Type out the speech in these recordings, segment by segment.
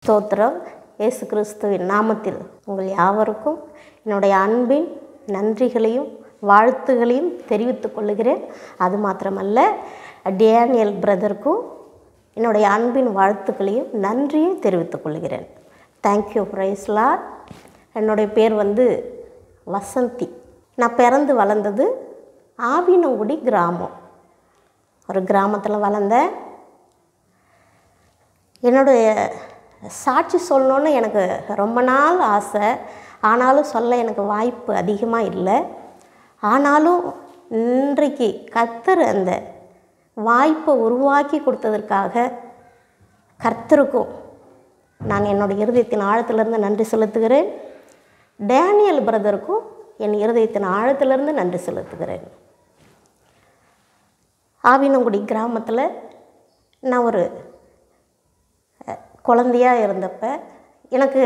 ஸ்தோத்திரம். இயேசு கிறிஸ்துவின் நாமத்தில் உங்கள் யாவருக்கும் என்னுடைய அன்பின் நன்றிகளையும் வாழ்த்துகளையும் தெரிவித்துக் கொள்கிறேன். அது மாத்திரமல்ல, டேனியல் பிரதருக்கும் என்னுடைய அன்பின் வாழ்த்துக்களையும் நன்றியும் தெரிவித்துக் கொள்கிறேன். Thank you, praise Lord. என்னுடைய பேர் வசந்தி. நான் பிறந்து வளர்ந்தது ஆவினங்குடி கிராமம். ஒரு கிராமத்தில் வளர்ந்தேன். என்னுடைய சாட்சி சொல்லணுன்னு எனக்கு ரொம்ப நாள் ஆசை. ஆனாலும் சொல்ல எனக்கு வாய்ப்பு அதிகமாக இல்லை. ஆனாலும் இன்றைக்கு கர்த்தர் அந்த வாய்ப்பை உருவாக்கி கொடுத்ததற்காக கர்த்தருக்கும் நான் என்னுடைய இருதயத்தின் ஆழத்திலிருந்து நன்றி செலுத்துகிறேன். டேனியல் பிரதருக்கும் என் இருதயத்தின் ஆழத்திலிருந்து நன்றி செலுத்துகிறேன். ஆவினங்குடி கிராமத்தில் நான் ஒரு குழந்தையாக இருந்தப்ப எனக்கு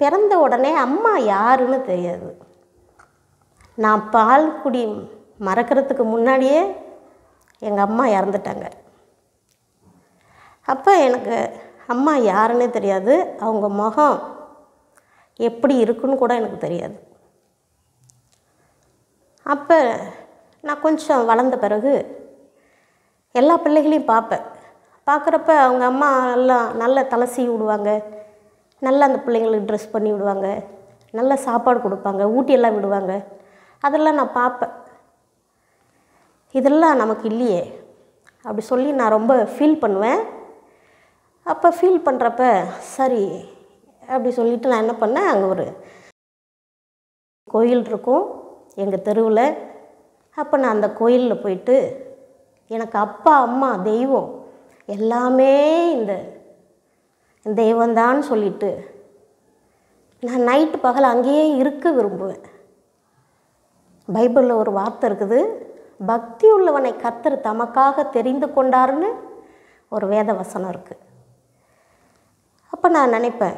பிறந்த உடனே அம்மா யாருன்னு தெரியாது. நான் பால் குடி மறக்கிறதுக்கு முன்னாடியே எங்கள் அம்மா இறந்துட்டாங்க. அப்போ எனக்கு அம்மா யாருன்னே தெரியாது. அவங்க முகம் எப்படி இருக்குன்னு கூட எனக்கு தெரியாது. அப்போ நான் கொஞ்சம் வளர்ந்த பிறகு எல்லா பிள்ளைகளையும் பார்க்குறப்ப அவங்க அம்மா எல்லாம் நல்ல தலை சீவி விடுவாங்க, நல்லா அந்த பிள்ளைங்களுக்கு ட்ரெஸ் பண்ணி விடுவாங்க, நல்ல சாப்பாடு கொடுப்பாங்க, ஊட்டியெல்லாம் விடுவாங்க. அதெல்லாம் நான் பார்ப்பேன். இதெல்லாம் நமக்கு இல்லையே அப்படி சொல்லி நான் ரொம்ப ஃபீல் பண்ணுவேன். அப்போ ஃபீல் பண்ணுறப்ப சரி அப்படி சொல்லிவிட்டு நான் என்ன பண்ணேன், அங்கே ஒரு கோயில் இருக்கும் எங்கள் தெருவில். அப்போ நான் அந்த கோயிலில் போயிட்டு எனக்கு அப்பா அம்மா தெய்வம் எல்லாமே இந்த தெய்வந்தான்னு சொல்லிட்டு நான் நைட்டு பகல் அங்கேயே இருக்க விரும்புவேன். பைபிளில் ஒரு வார்த்தை இருக்குது, பக்தி உள்ளவனை கர்த்தர் தமக்காக தெரிந்து கொண்டாருன்னு ஒரு வேத வசனம் இருக்குது. அப்போ நான் நினைப்பேன்,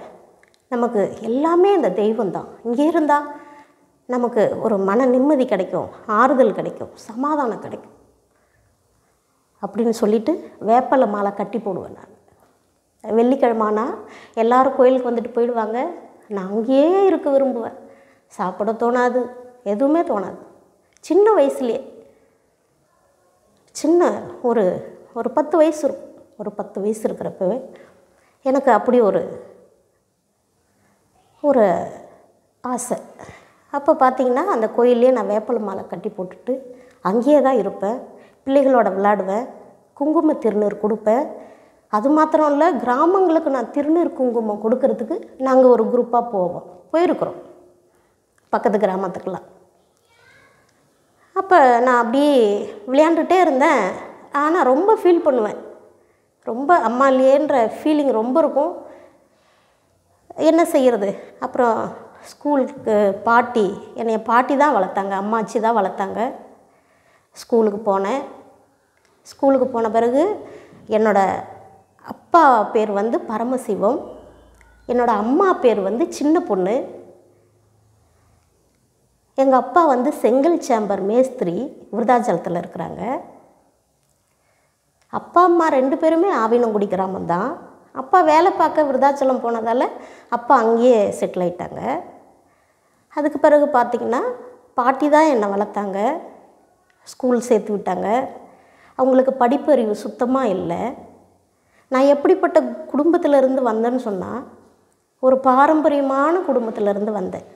நமக்கு எல்லாமே இந்த தெய்வந்தான். இங்கே இருந்தால் நமக்கு ஒரு மன நிம்மதி கிடைக்கும், ஆறுதல் கிடைக்கும், சமாதானம் கிடைக்கும் அப்படின்னு சொல்லிட்டு வேப்பலை மாலை கட்டி போடுவேன். நான் வெள்ளிக்கிழமானா எல்லோரும் கோயிலுக்கு வந்துட்டு போயிடுவாங்க. நான் அங்கேயே இருக்க விரும்புவேன். சாப்பிட தோணாது, எதுவுமே தோணாது. சின்ன வயசுலேயே ஒரு 10 வயசு இருக்கும். ஒரு 10 வயசு இருக்கிறப்பவே எனக்கு அப்படி ஒரு ஆசை. அப்போ பார்த்திங்கன்னா அந்த கோயிலே நான் வேப்பலை மாலை கட்டி போட்டுட்டு அங்கேயே தான் இருப்பேன். பிள்ளைகளோட விளையாடுவேன், குங்கும திருநீர் கொடுப்பேன். அது மாத்திரம் இல்லை, கிராமங்களுக்கு நான் திருநீர் குங்குமம் கொடுக்கறதுக்கு நாங்கள் ஒரு குரூப்பாக போயிருக்கிறோம் பக்கத்து கிராமத்துக்கெலாம். அப்போ நான் அப்படியே விளையாண்டுட்டே இருந்தேன். ஆனால் ரொம்ப ஃபீல் பண்ணுவேன், ரொம்ப அம்மா இல்லையேன்ற ஃபீலிங் ரொம்ப இருக்கும். என்ன செய்கிறது, அப்புறம் ஸ்கூலுக்கு என்னைய பாட்டி தான் வளர்த்தாங்க, அம்மாச்சி தான் வளர்த்தாங்க. ஸ்கூலுக்கு போனேன். ஸ்கூலுக்கு போன பிறகு என்னோடய அப்பா பேர் பரமசிவம், என்னோடய அம்மா பேர் சின்ன பொண்ணு. எங்கள் அப்பா செங்கல் சேம்பர் மேஸ்திரி, விருதாச்சலத்தில் இருக்கிறாங்க. அப்பா அம்மா 2 பேருமே ஆவினங்குடி கிராமம்தான். அப்பா வேலை பார்க்க விருதாச்சலம் போனதால் அப்பா அங்கேயே செட்டில் ஆகிட்டாங்க. அதுக்கு பிறகு பார்த்திங்கன்னா பாட்டி தான் என்னை வளர்த்தாங்க, ஸ்கூல் சேர்த்து விட்டாங்க. அவங்களுக்கு படிப்பறிவு சுத்தமாக இல்லை. நான் எப்படிப்பட்ட குடும்பத்திலேருந்து வந்தேன்னு சொன்னால், ஒரு பாரம்பரியமான குடும்பத்திலேருந்து வந்தேன்.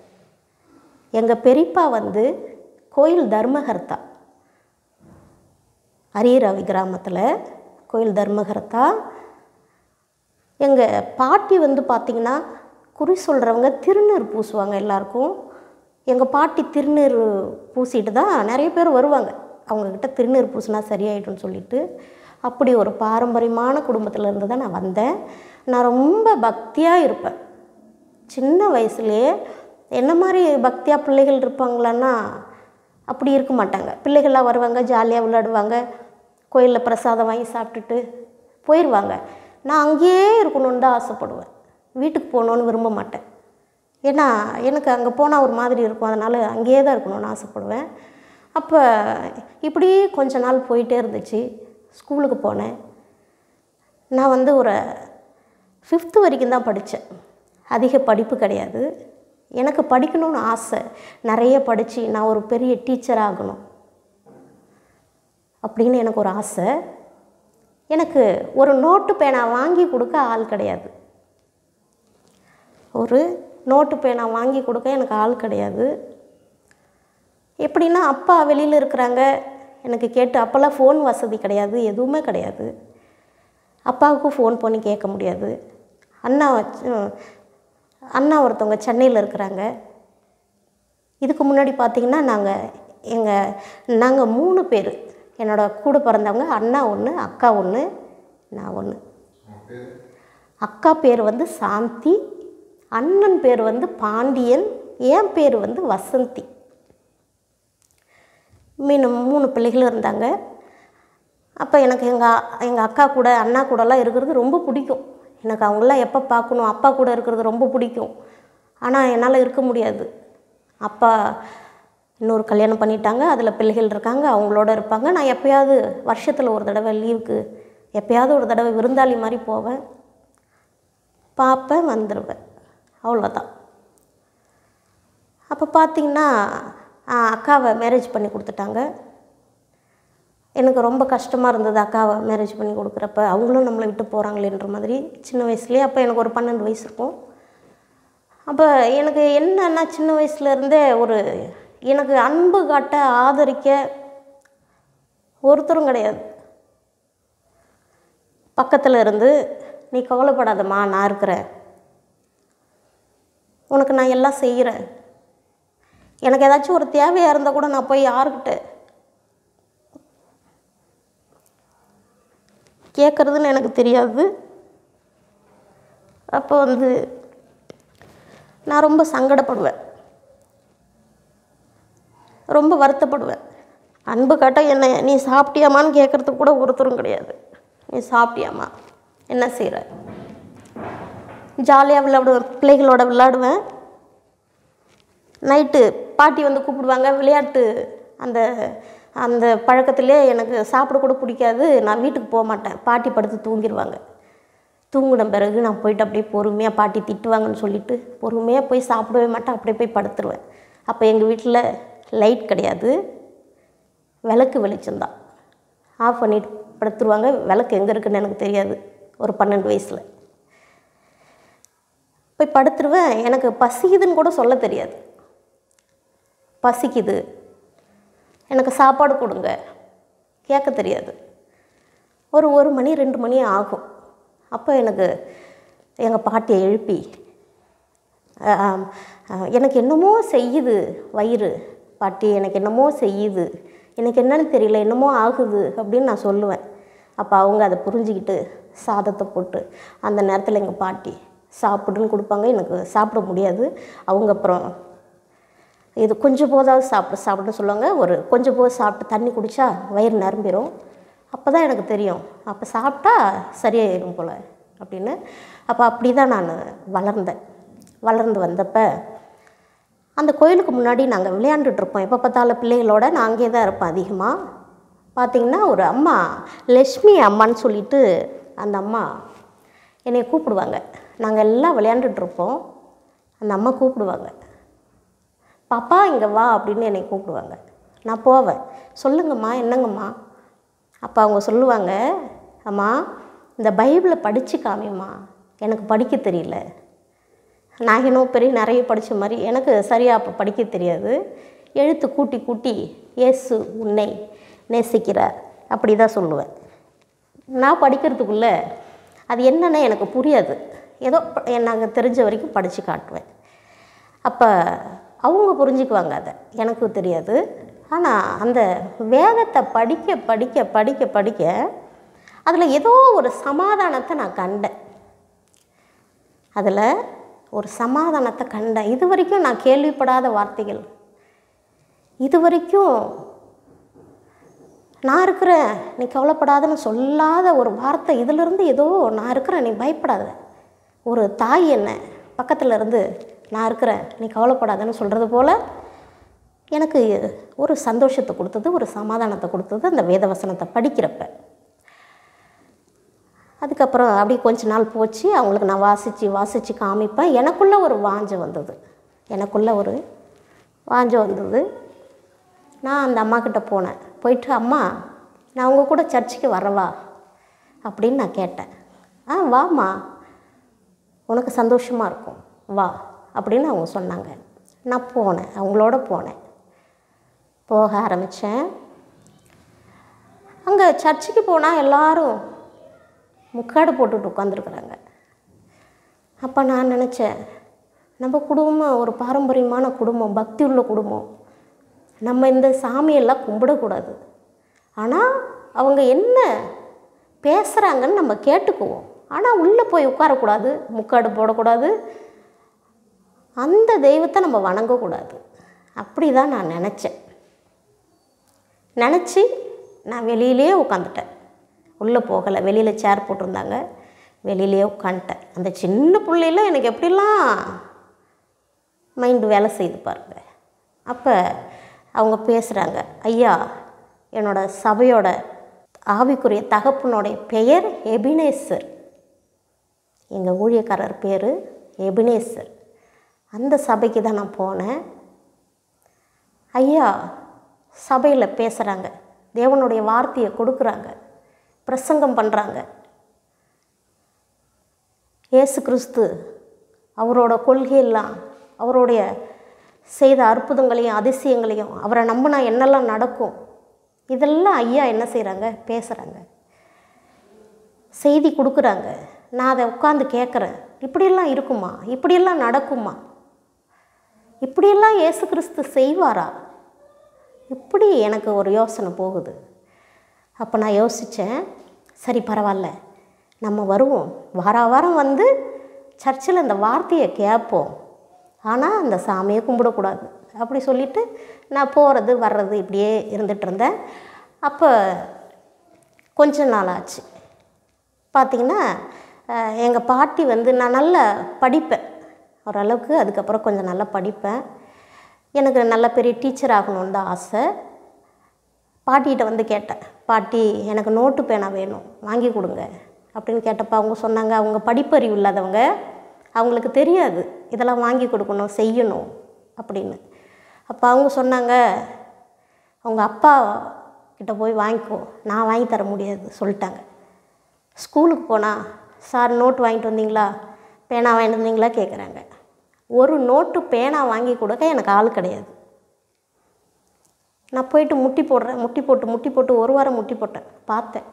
எங்கள் பெரியப்பா கோயில் தர்மகர்த்தா, அரியராவி கிராமத்தில் கோயில் தர்மகர்த்தா. எங்கள் பாட்டி பார்த்திங்கன்னா குறி சொல்கிறவங்க திருநீர் பூசுவாங்க எல்லாருக்கும். எங்கள் பாட்டி திருநீர் பூசிட்டு தான் நிறைய பேர் வருவாங்க, அவங்கக்கிட்ட திருநீர் பூசினா சரியாயிடும்னு சொல்லிட்டு. அப்படி ஒரு பாரம்பரியமான குடும்பத்திலேருந்து தான் நான் வந்தேன். நான் ரொம்ப பக்தியாக இருப்பேன். சின்ன வயசுலேயே என்ன மாதிரி பக்தியாக பிள்ளைகள் இருப்பாங்களான்னா அப்படி இருக்க மாட்டாங்க. பிள்ளைகள்லாம் வருவாங்க, ஜாலியாக விளையாடுவாங்க, கோயிலில் பிரசாதம் வாங்கி சாப்பிட்டுட்டு போயிடுவாங்க. நான் அங்கேயே இருக்கணுன்னு தான் ஆசைப்படுவேன், வீட்டுக்கு போகணுன்னு விரும்ப மாட்டேன். ஏன்னா எனக்கு அங்கே போனால் ஒரு மாதிரி இருக்கும், அதனால் அங்கேயே தான் இருக்கணும்னு ஆசைப்படுவேன். அப்போ இப்படி கொஞ்ச நாள் போயிட்டே இருந்துச்சு. ஸ்கூலுக்கு போனேன். நான் ஒரு 5th வரைக்கும் தான் படித்தேன். அதிக படிப்பு கிடையாது. எனக்கு படிக்கணும்னு ஆசை. நிறைய படித்து நான் ஒரு பெரிய டீச்சர் ஆகணும் அப்படின்னு எனக்கு ஒரு ஆசை. எனக்கு ஒரு நோட்டு பேனா வாங்கி கொடுக்க ஆள் கிடையாது. ஒரு நோட்டு பேனா வாங்கி கொடுக்க எனக்கு ஆள் கிடையாது. எப்படின்னா அப்பா வெளியில் இருக்கிறாங்க, எனக்கு கேட்டு அப்போல்லாம் ஃபோன் வசதி கிடையாது, எதுவுமே கிடையாது. அப்பாவுக்கும் ஃபோன் பண்ணி கேட்க முடியாது. அண்ணா ஒருத்தவங்க சென்னையில் இருக்கிறாங்க. இதுக்கு முன்னாடி பார்த்திங்கன்னா நாங்கள் 3 பேர். என்னோடய கூட பிறந்தவங்க அண்ணா 1, அக்கா 1, நான் 1. அக்கா பேர் வந்து சாந்தி, அண்ணன் பேர் வந்து பாண்டியன், என் பேர் வந்து வசந்தி. மீண்டும் 3 பிள்ளைகளும் இருந்தாங்க. அப்போ எனக்கு எங்கள் அக்கா கூட அண்ணா கூடலாம் இருக்கிறது ரொம்ப பிடிக்கும். எனக்கு அவங்களாம் எப்போ பார்க்கணும், அப்பா கூட இருக்கிறது ரொம்ப பிடிக்கும். ஆனால் என்னால் இருக்க முடியாது. அப்பா இன்னொரு கல்யாணம் பண்ணிட்டாங்க, அதில் பிள்ளைகள் இருக்காங்க, அவங்களோட இருப்பாங்க. நான் எப்போயாவது வருஷத்தில் ஒரு தடவை லீவுக்கு எப்போயாவது ஒரு தடவை விருந்தாளி மாதிரி போவேன், பார்ப்பேன், வந்துடுவேன், அவ்வளோதான். அப்போ பார்த்திங்கன்னா அக்காவை மேரேஜ் பண்ணி கொடுத்துட்டாங்க. எனக்கு ரொம்ப கஷ்டமாக இருந்தது அக்காவை மேரேஜ் பண்ணி கொடுக்குறப்ப. அவங்களும் நம்மளை விட்டு போகிறாங்களேன்ற மாதிரி சின்ன வயசுலேயே. அப்போ எனக்கு ஒரு 12 வயசு இருக்கும். அப்போ எனக்கு என்னன்னா சின்ன வயசுலேருந்தே எனக்கு அன்பு காட்ட ஆதரிக்க ஒருத்தரும் கிடையாது. பக்கத்தில் இருந்து நீ கவலைப்படாதம்மா, நான் இருக்கிறேன், உனக்கு நான் எல்லாம் செய்கிறேன், எனக்கு ஏதாச்சும் ஒரு தேவையாக இருந்தால் கூட நான் போய் யாருக்கிட்ட கேட்குறதுன்னு எனக்கு தெரியாது. அப்போ நான் ரொம்ப சங்கடப்படுவேன், ரொம்ப வருத்தப்படுவேன். அன்பு காட்ட என்ன நீ சாப்பிட்டியாமான்னு கேட்குறதுக்கு கூட ஒருத்தரும் கிடையாது. நீ சாப்பிட்டியாம்மா, என்ன செய்கிற? ஜாலியாக விளையாடுவேன், பிள்ளைகளோட விளையாடுவேன். நைட்டு பாட்டி வந்து கூப்பிடுவாங்க, விளையாட்டு அந்த பழக்கத்திலே எனக்கு சாப்பிட கூட பிடிக்காது. நான் வீட்டுக்கு போக மாட்டேன், பாட்டி படுத்து தூங்கிடுவாங்க. தூங்கின பிறகு நான் போயிட்டு அப்படியே பொறுமையாக, பாட்டி திட்டுவாங்கன்னு சொல்லிவிட்டு பொறுமையாக போய் சாப்பிடவே மாட்டேன், அப்படியே போய் படுத்துருவேன். அப்போ எங்கள் வீட்டில் லைட் கிடையாது, விளக்கு வெளிச்சம்தான். ஆஃப் பண்ணிட்டு படுத்துருவாங்க. விளக்கு எங்கே இருக்குதுன்னு எனக்கு தெரியாது, ஒரு 12 வயசில். போய் படுத்துருவேன். எனக்கு பசிக்குதுன்னு கூட சொல்ல தெரியாது. பசிக்குது, எனக்கு சாப்பாடு கொடுங்க, கேட்க தெரியாது. ஒரு 1 மணி 2 மணி ஆகும். அப்போ எனக்கு எங்கள் பாட்டியை எழுப்பி எனக்கு என்னமோ செய்யுது வயிறு, பாட்டி எனக்கு என்னமோ செய்யுது, எனக்கு என்னன்னு தெரியல, என்னமோ ஆகுது அப்படின்னு நான் சொல்லுவேன். அப்போ அவங்க அதை புரிஞ்சுக்கிட்டு சாதத்தை போட்டு அந்த நேரத்தில் எங்கள் பாட்டி சாப்பிடுன்னு கொடுப்பாங்க. எனக்கு சாப்பிட முடியாது. அவங்க அப்புறம் இது கொஞ்சம் போதாவது சாப்பிடுன்னு சொல்லுவாங்க. கொஞ்சம் போது சாப்பிட்டு தண்ணி குடித்தா வயிறு நிரம்பிடும். அப்போ தான் எனக்கு தெரியும், அப்போ சாப்பிட்டா சரியாயிடும் போல் அப்படின்னு. அப்போ அப்படி தான் நான் வளர்ந்து வந்தப்போ அந்த கோயிலுக்கு முன்னாடி நாங்கள் விளையாண்டுட்ருப்போம். எப்போ பார்த்தாலும் பிள்ளைகளோட நான் அங்கே தான் இருப்பேன் அதிகமாக. பார்த்திங்கன்னா ஒரு அம்மா, லக்ஷ்மி அம்மான்னு சொல்லிட்டு அந்த அம்மா என்னை கூப்பிடுவாங்க. நாங்கள் எல்லாம் விளையாண்டுட்ருப்போம். அந்த அம்மா கூப்பிடுவாங்க, பாப்பா இங்கே வா அப்படின்னு என்னை கூப்பிடுவாங்க. நான் போவேன். சொல்லுங்கம்மா, என்னங்கம்மா? அப்போ அவங்க சொல்லுவாங்க, அம்மா இந்த பைபிளை படித்து காமிம்மா, எனக்கு படிக்க தெரியல. நான் இன்னும் நிறைய படித்த மாதிரி எனக்கு சரியாக அப்போ படிக்க தெரியாது. எழுத்து கூட்டி கூட்டி இயேசு உன்னை நேசிக்கிறார் அப்படி தான் சொல்லுவேன். நான் படிக்கிறதுக்குள்ளே அது என்னென்ன எனக்கு புரியாது, ஏதோ நாங்கள் தெரிஞ்ச வரைக்கும் படித்து காட்டுவேன். அப்போ அவங்க புரிஞ்சுக்குவாங்க, அதை எனக்கு தெரியாது. ஆனால் அந்த வேதத்தை படிக்க படிக்க படிக்க படிக்க அதில் ஏதோ ஒரு சமாதானத்தை நான் கண்டேன். அதில் ஒரு சமாதானத்தை கண்டேன். இது வரைக்கும் நான் கேள்விப்படாத வார்த்தைகள், இது வரைக்கும் நான் இருக்கிறேன் நீ கவலைப்படாதன்னு சொல்லாத ஒரு வார்த்தை. இதிலிருந்து ஏதோ நான் இருக்கிறேன் நீ பயப்படாத, ஒரு தாய் என்ன பக்கத்தில் இருந்து நான் இருக்கிறேன் நீ கவலைப்படாதன்னு சொல்கிறது போல் எனக்கு ஒரு சந்தோஷத்தை கொடுத்தது, ஒரு சமாதானத்தை கொடுத்தது அந்த வேதவசனத்தை படிக்கிறப்ப. அதுக்கப்புறம் அப்படியே கொஞ்ச நாள் போச்சு. அவங்களுக்கு நான் வாசித்து காமிப்பேன். எனக்குள்ளே ஒரு வாஞ்சை வந்தது. நான் அந்த அம்மாக்கிட்ட போனேன். போயிட்டு, அம்மா நான் உங்கள் கூட சர்ச்சுக்கு வரவா அப்படின்னு நான் கேட்டேன். வாம்மா, உனக்கு சந்தோஷமாக இருக்கும், வா அப்படின்னு அவங்க சொன்னாங்க. நான் போனேன், அவங்களோட போக ஆரம்பித்தேன். அங்கே சர்ச்சுக்கு போனால் எல்லோரும் முக்காடு போட்டுட்டு உட்காந்துருக்குறாங்க. அப்போ நான் நினச்சேன், நம்ம குடும்பம் ஒரு பாரம்பரியமான குடும்பம், பக்தி உள்ள குடும்பம், நம்ம இந்த சாமியெல்லாம் கும்பிடக்கூடாது. ஆனால் அவங்க என்ன பேசுகிறாங்கன்னு நம்ம கேட்டுக்குவோம். ஆனால் உள்ளே போய் உட்காரக்கூடாது, முக்காடு போடக்கூடாது, அந்த தெய்வத்தை நம்ம வணங்கக்கூடாது. அப்படி தான் நான் நினச்சி நான் வெளியிலே உட்காந்துட்டேன். உள்ளே போகலை. வெளியில் சேர் போட்டிருந்தாங்க, வெளியிலே உட்காந்துட்டேன். அந்த சின்ன பிள்ளையில எனக்கு எப்படிலாம் மைண்டு வேலை செய்து பாருங்க. அப்போ அவங்க பேசுகிறாங்க, ஐயா என்னோடய சபையோட ஆவிக்குரிய தகப்பனுடைய பெயர் எபினேசர், எங்கள் ஊழியக்காரர் பேர் எபினேசர். அந்த சபைக்கு தான் நான் போனேன். ஐயா சபையில் பேசுகிறாங்க, தேவனுடைய வார்த்தையை கொடுக்குறாங்க, பிரசங்கம் பண்ணுறாங்க. இயேசு கிறிஸ்து அவரோட கொள்கையெல்லாம், அவருடைய செய்த அற்புதங்களையும் அதிசயங்களையும், அவரை நம்பினா என்னெல்லாம் நடக்கும், இதெல்லாம் ஐயா என்ன செய்கிறாங்க, பேசுகிறாங்க, செய்தி கொடுக்குறாங்க. நான் அதை உட்காந்து கேட்குறேன், இப்படியெல்லாம் இருக்குமா, இப்படியெல்லாம் நடக்குமா, இப்படியெல்லாம் இயேசு கிறிஸ்து செய்வாரா, இப்படி எனக்கு ஒரு யோசனை போகுது. அப்போ நான் யோசித்தேன், சரி பரவாயில்ல, நம்ம வருவோம், வாரம் வந்து சர்ச்சில் இந்த வார்த்தையை கேட்போம், ஆனால் அந்த சாமியை கும்பிடக்கூடாது அப்படி சொல்லிவிட்டு நான் போகிறது வர்றது இப்படியே இருந்துகிட்டு இருந்தேன். அப்போ கொஞ்ச நாள் ஆச்சு. பார்த்திங்கன்னா எங்கள் பாட்டி வந்து, நான் நல்லா படிப்பேன் ஓரளவுக்கு, அதுக்கப்புறம் கொஞ்சம் நல்லா படிப்பேன். எனக்கு நல்ல பெரிய டீச்சர் ஆகணுன்னு தான் ஆசை. பாட்டிகிட்ட வந்து கேட்டேன், பாட்டி எனக்கு நோட்டு பேனா வேணும், வாங்கி கொடுங்க அப்படின்னு கேட்டப்போ அவங்க சொன்னாங்க, அவங்க படிப்பறிவு இல்லாதவங்க, அவங்களுக்கு தெரியாது இதெல்லாம் வாங்கி கொடுக்கணும் செய்யணும் அப்படின்னு. அப்போ அவங்க சொன்னாங்க, அவங்க அப்பா கிட்ட போய் வாங்கிக்கோ, நான் வாங்கி தர முடியாது சொல்லிட்டாங்க. ஸ்கூலுக்கு போனால், சார் நோட்டு வாங்கிட்டு வந்தீங்களா, பேனா வாங்கிட்டு வந்தீங்களா கேட்குறாங்க. ஒரு நோட்டு பேனா வாங்கி கொடுக்க எனக்கு ஆள் கிடையாது. நான் போயிட்டு முட்டி போட்டு ஒரு வாரம் முட்டி போட்டேன். பார்த்தேன்,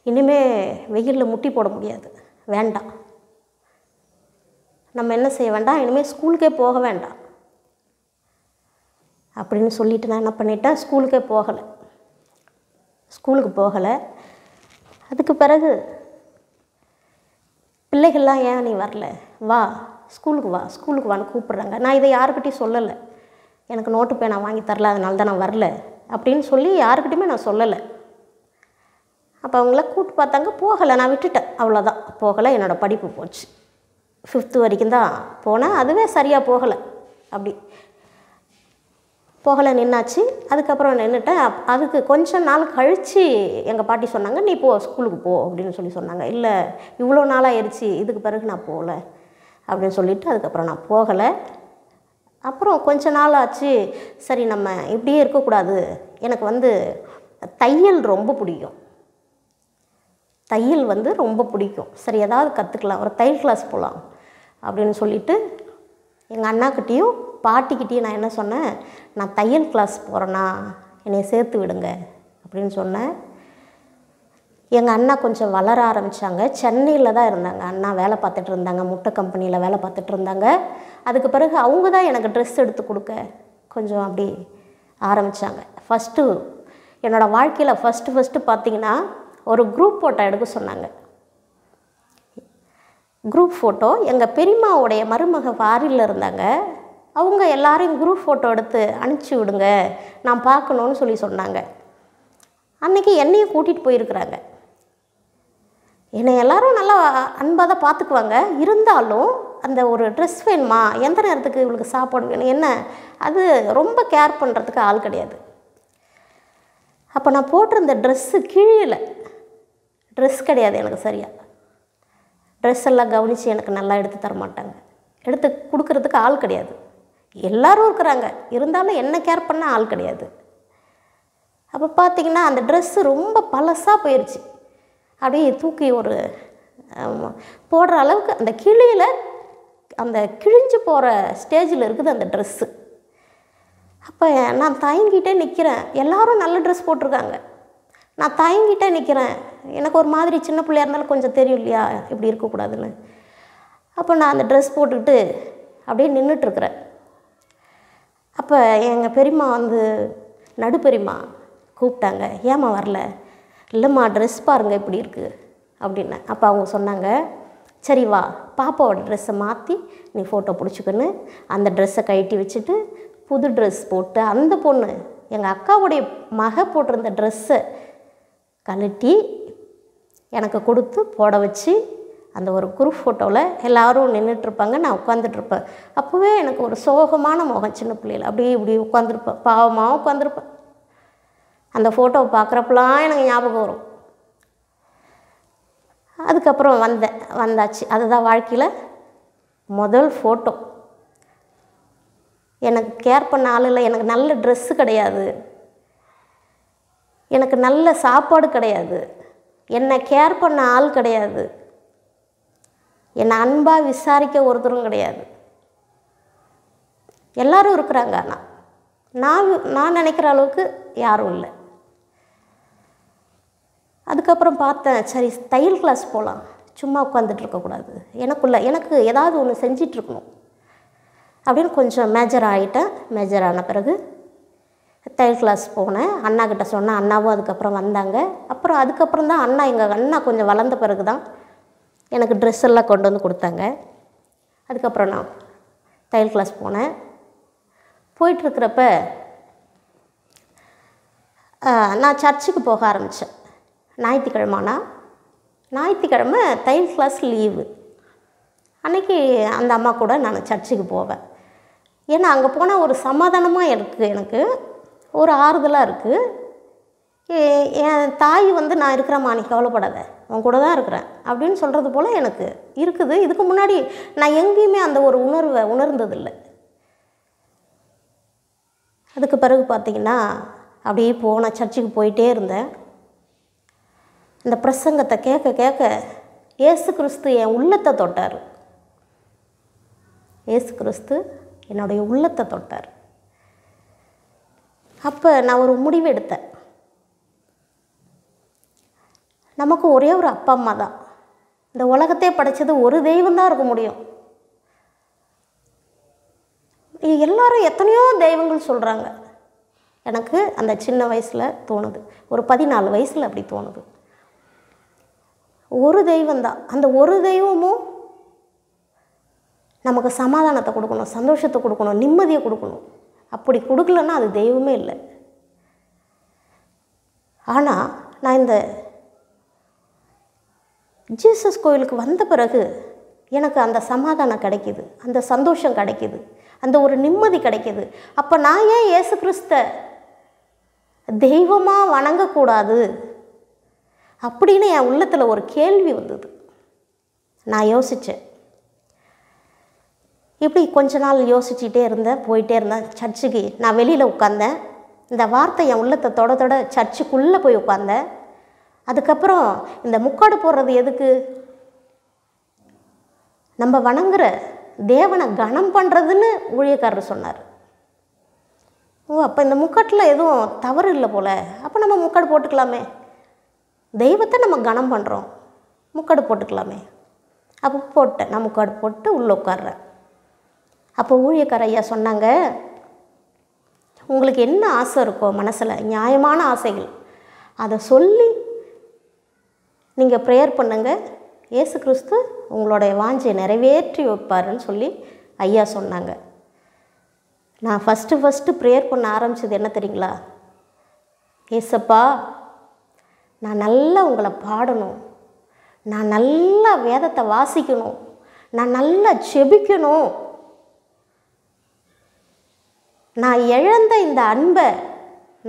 இனிமேல் வெயிலில் முட்டி போட முடியாது, வேண்டாம், நம்ம என்ன செய்ய வேண்டாம், இனிமேல் ஸ்கூலுக்கே போக வேண்டாம் அப்படின்னு சொல்லிவிட்டு நான் என்ன பண்ணிட்டேன், ஸ்கூலுக்கு போகலை. அதுக்கு பிறகு பிள்ளைகள்லாம், ஏன் நீ வரல, வா ஸ்கூலுக்கு வான்னு கூப்பிட்றாங்க. நான் இதை யாருக்கிட்டையும் சொல்லலை, எனக்கு நோட்டு பேனா வாங்கி தரல, அதனால தான் நான் வரல அப்படின்னு சொல்லி யாருக்கிட்டையுமே நான் சொல்லலை. அப்போ அவங்கள கூப்பிட்டு பார்த்தாங்க, போகலை, நான் விட்டுட்டேன், அவ்வளோதான், போகலை. என்னோடய படிப்பு போச்சு, 5th வரைக்கும் தான் போனேன், அதுவே சரியாக போகலை, நின்னாச்சு. அதுக்கப்புறம் நின்றுட்டேன். அதுக்கு கொஞ்சம் நாள் கழித்து எங்கள் பாட்டி சொன்னாங்க, நீ ஸ்கூலுக்கு போ அப்படின்னு சொன்னாங்க. இல்லை, இவ்வளோ நாளாக ஆயிடுச்சு, இதுக்கு பிறகு நான் போகலை அப்படின்னு சொல்லிவிட்டு அதுக்கப்புறம் நான் போகலை. அப்புறம் கொஞ்ச நாள் ஆச்சு, சரி நம்ம இப்படியே இருக்கக்கூடாது, எனக்கு வந்து தையல் ரொம்ப பிடிக்கும், சரி ஏதாவது கற்றுக்கலாம், ஒரு தையல் கிளாஸ் போகலாம் அப்படின்னு சொல்லிவிட்டு எங்கள் அண்ணாக்கிட்டேயும் பாட்டிக்கிட்டேயும் நான் என்ன சொன்னேன், நான் தையல் கிளாஸ் போகிறேன்னா என்னை சேர்த்து விடுங்க அப்படின்னு சொன்னேன். எங்கள் அண்ணா கொஞ்சம் வளர ஆரம்பித்தாங்க. சென்னையில் தான் இருந்தாங்க அண்ணா, வேலை பார்த்துட்டு இருந்தாங்க, முட்டை கம்பெனியில் வேலை பார்த்துட்டு இருந்தாங்க. அதுக்கு பிறகு அவங்க தான் எனக்கு ட்ரெஸ் எடுத்து கொடுக்க கொஞ்சம் அப்படி ஆரம்பித்தாங்க. என்னோடய வாழ்க்கையில் ஃபஸ்ட்டு பார்த்திங்கன்னா ஒரு குரூப் ஃபோட்டோ எடுக்க சொன்னாங்க. குரூப் ஃபோட்டோ எங்கள் பெரியம்மாவுடைய மருமக ஃபாரினில் இருந்தாங்க, அவங்க எல்லாரையும் குரூப் ஃபோட்டோ எடுத்து அனுப்பிச்சி விடுங்க, நான் பார்க்கணுன்னு சொன்னாங்க. அன்றைக்கி என்னையும் கூட்டிகிட்டு போயிருக்கிறாங்க. என்னை எல்லோரும் நல்லா அன்பாக தான் பார்த்துக்குவாங்க, இருந்தாலும் அந்த ஒரு ட்ரெஸ் வேணுமா, எந்த நேரத்துக்கு இவளுக்கு சாப்பாடு வேணும், என்ன அது ரொம்ப கேர் பண்ணுறதுக்கு ஆள் கிடையாது. அப்போ நான் போட்டிருந்த ட்ரெஸ்ஸு கிழியலை, ட்ரெஸ் கிடையாது எனக்கு சரியாக, ட்ரெஸ் எல்லாம் கவனித்து எனக்கு நல்லா எடுத்து தர மாட்டாங்க. எடுத்து கொடுக்கறதுக்கு ஆள் கிடையாது. எல்லோரும் இருக்கிறாங்க, இருந்தாலும் என்ன கேர் பண்ண ஆள் கிடையாது. அப்போ பார்த்திங்கன்னா அந்த ட்ரெஸ்ஸு ரொம்ப பழசாக போயிடுச்சு. அப்படியே தூக்கி ஒரு போடுற அளவுக்கு அந்த கிளியில் அந்த கிழிஞ்சு போகிற ஸ்டேஜில் இருக்குது அந்த ட்ரெஸ்ஸு. அப்போ நான் தயங்கிட்டே நிற்கிறேன். எல்லோரும் நல்ல ட்ரெஸ் போட்டிருக்காங்க, நான் தயங்கிட்டே நிற்கிறேன். எனக்கு ஒரு மாதிரி சின்ன பிள்ளையாக இருந்தாலும் கொஞ்சம் தெரியும் இல்லையா, இப்படி இருக்கக்கூடாதுன்னு. அப்போ நான் அந்த ட்ரெஸ் போட்டுக்கிட்டு அப்படியே நின்றுட்டுருக்குறேன். அப்போ எங்கள் பெரியம்மா வந்து நடுப்பெரியம்மா கூப்பிட்டாங்க, ஏம்மா வரல? இல்லைம்மா ட்ரெஸ் பாருங்கள் இப்படி இருக்குது அப்படின்னு. அப்போ அவங்க சொன்னாங்க, சரி வா பாப்பாவோட ட்ரெஸ்ஸை மாற்றி நீ ஃபோட்டோ பிடிச்சிக்கன்னு அந்த ட்ரெஸ்ஸை கழட்டி வச்சுட்டு புது ட்ரெஸ் போட்டு அந்த பொண்ணு எங்கள் அக்காவுடைய மக போட்டிருந்த ட்ரெஸ்ஸை கழட்டி எனக்கு கொடுத்து போட வச்சு அந்த ஒரு குரூப் ஃபோட்டோவில் எல்லோரும் நின்றுட்டுருப்பாங்க, நான் உட்காந்துட்ருப்பேன். அப்போவே எனக்கு ஒரு சோகமான முகம், சின்ன பிள்ளையில் அப்படியே இப்படி உட்காந்துருப்பேன், பாவமாக உட்காந்துருப்பேன். அந்த ஃபோட்டோவை பார்க்குறப்பெல்லாம் எனக்கு ஞாபகம் வரும். அதுக்கப்புறம் வந்தாச்சு. அதுதான் வாழ்க்கையில் முதல் ஃபோட்டோ. எனக்கு கேர் பண்ண ஆள் இல்லை, எனக்கு நல்ல ட்ரெஸ்ஸு கிடையாது, எனக்கு நல்ல சாப்பாடு கிடையாது, என்னை கேர் பண்ண ஆள் கிடையாது, என்னை அன்பாக விசாரிக்க ஒருத்தரும் கிடையாது. எல்லோரும் இருக்கிறாங்க, ஆனால் நான் நினைக்கிற அளவுக்கு யாரும் இல்லை. அதுக்கப்புறம் பார்த்தேன், சரி தையல் கிளாஸ் போகலாம், சும்மா உட்காந்துட்டு இருக்கக்கூடாது, எனக்கு ஏதாவது ஒன்று செஞ்சிட்ருக்கணும் அப்படின்னு கொஞ்சம் மேஜர் ஆகிட்டேன். மேஜர் ஆன பிறகு தையல் கிளாஸ் போனேன். அண்ணாக்கிட்ட சொன்னேன், அண்ணாவும் அதுக்கப்புறம் வந்தாங்க. அதுக்கப்புறம் தான் எங்கள் அண்ணா கொஞ்சம் வளர்ந்த பிறகு தான் எனக்கு ட்ரெஸ் எல்லாம் கொண்டு வந்து கொடுத்தாங்க. அதுக்கப்புறம் நான் தையல் கிளாஸ் போனேன். போயிட்டுருக்கிறப்ப நான் சர்ச்சுக்கு போக ஆரம்பித்தேன். ஞாயிற்றுக்கிழமை தையல் கிளாஸ் லீவு அன்றைக்கி அந்த அம்மா கூட நான் சர்ச்சுக்கு போவேன். ஏன்னா அங்கே போனால் ஒரு சமாதானமாக இருக்குது, எனக்கு ஒரு ஆறுதலாக இருக்குது. என் தாய் வந்து நான் இருக்கிறேம்மா, நீ கவலைப்படாத, உன் கூட தான் இருக்கிறேன் அப்படின்னு சொல்கிறது போல் எனக்கு இருக்குது. இதுக்கு முன்னாடி நான் எங்கேயுமே அந்த ஒரு உணர்வை உணர்ந்ததில்லை. அதுக்கு பிறகு பார்த்திங்கன்னா அப்படியே சர்ச்சுக்கு போயிட்டே இருந்தேன். இந்த பிரசங்கத்தை கேட்க கேட்க இயேசு கிறிஸ்து என் உள்ளத்தை தொட்டார். இயேசு கிறிஸ்து என்னுடைய உள்ளத்தை தொட்டார். அப்போ நான் ஒரு முடிவு எடுத்தேன். நமக்கு ஒரே ஒரு அப்பா அம்மா தான், இந்த உலகத்தை படைச்சது ஒரு தெய்வம் தான் இருக்க முடியும். எல்லாரும் எத்தனையோ தெய்வங்கள் சொல்கிறாங்க. எனக்கு அந்த சின்ன வயசில் தோணுது, ஒரு 14 வயசில் அப்படி தோணுது. ஒரு தெய்வந்தான், அந்த ஒரு தெய்வமும் நமக்கு சமாதானத்தை கொடுக்கணும், சந்தோஷத்தை கொடுக்கணும், நிம்மதியை கொடுக்கணும். அப்படி கொடுக்கலன்னா அது தெய்வமே இல்லை. ஆனால் நான் இந்த ஜீசஸ் கோயிலுக்கு வந்த பிறகு எனக்கு அந்த சமாதானம் கிடைக்கிது, அந்த சந்தோஷம் கிடைக்கிது, அந்த ஒரு நிம்மதி கிடைக்கிது. அப்போ நான் ஏன் இயேசு கிறிஸ்த தெய்வமாக வணங்கக்கூடாது அப்படின்னு என் உள்ளத்தில் ஒரு கேள்வி வந்தது. நான் யோசித்தேன். இப்படி கொஞ்ச நாள் யோசிச்சுட்டே இருந்தேன், போயிட்டே இருந்தேன். சர்ச்சுக்கு நான் வெளியில் உட்காந்தேன். இந்த வார்த்தை என் உள்ளத்தை தொட சர்ச்சுக்குள்ளே போய் உட்காந்தேன். அதுக்கப்புறம் இந்த முக்காடு போடுறது எதுக்கு? நம்ம வணங்குற தேவனை கனம் பண்ணுறதுன்னு ஊழியக்காரர் சொன்னார். ஓ, அப்போ இந்த முக்காட்டில் எதுவும் தவறு இல்லை போல், அப்போ நம்ம முக்காடு போட்டுக்கலாமே, தெய்வத்தை நம்ம கனம் பண்ணுறோம், முக்காடு போட்டுக்கலாமே. அப்போ போட்டேன், நான் முக்காடு போட்டு உள்ளே உட்கார்றேன். அப்போ ஊழியக்கார ஐயா சொன்னாங்க, உங்களுக்கு என்ன ஆசை இருக்கோ மனசில், நியாயமான ஆசைகள், அதை சொல்லி நீங்கள் ப்ரேயர் பண்ணுங்க, இயேசு கிறிஸ்து உங்களுடைய வாஞ்சையை நிறைவேற்றி வைப்பாருன்னு சொல்லி ஐயா சொன்னாங்க. நான் ஃபஸ்ட்டு ப்ரேயர் பண்ண ஆரம்பித்தது என்ன தெரியுங்களா? ஏசப்பா, நான் நல்லா உங்களை பாடணும், நான் நல்லா வேதத்தை வாசிக்கணும், நான் நல்லா ஜெபிக்கணும், நான் இழந்த இந்த அன்பை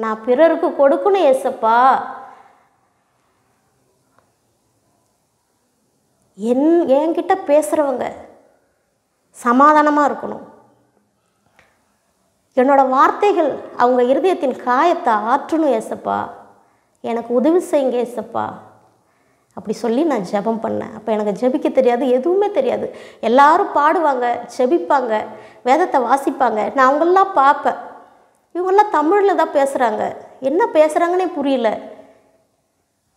நான் பிறருக்கு கொடுக்கணும் ஏசப்பா. என்கிட்ட பேசுகிறவங்க சமாதானமாக இருக்கணும். என்னோடய வார்த்தைகள் அவங்க இருதயத்தின் காயத்தை ஆற்றணும் ஏசப்பா, எனக்கு உதவி செய்யுங்க ஏசப்பா அப்படி சொல்லி நான் ஜெபம் பண்ணேன். அப்போ எனக்கு ஜெபிக்க தெரியாது, எதுவுமே தெரியாது. எல்லாரும் பாடுவாங்க, ஜெபிப்பாங்க, வேதத்தை வாசிப்பாங்க. நான் அவங்களெலாம் பார்ப்பேன். இவங்கெல்லாம் தமிழில் தான் பேசுகிறாங்க, என்ன பேசுகிறாங்கன்னே புரியல.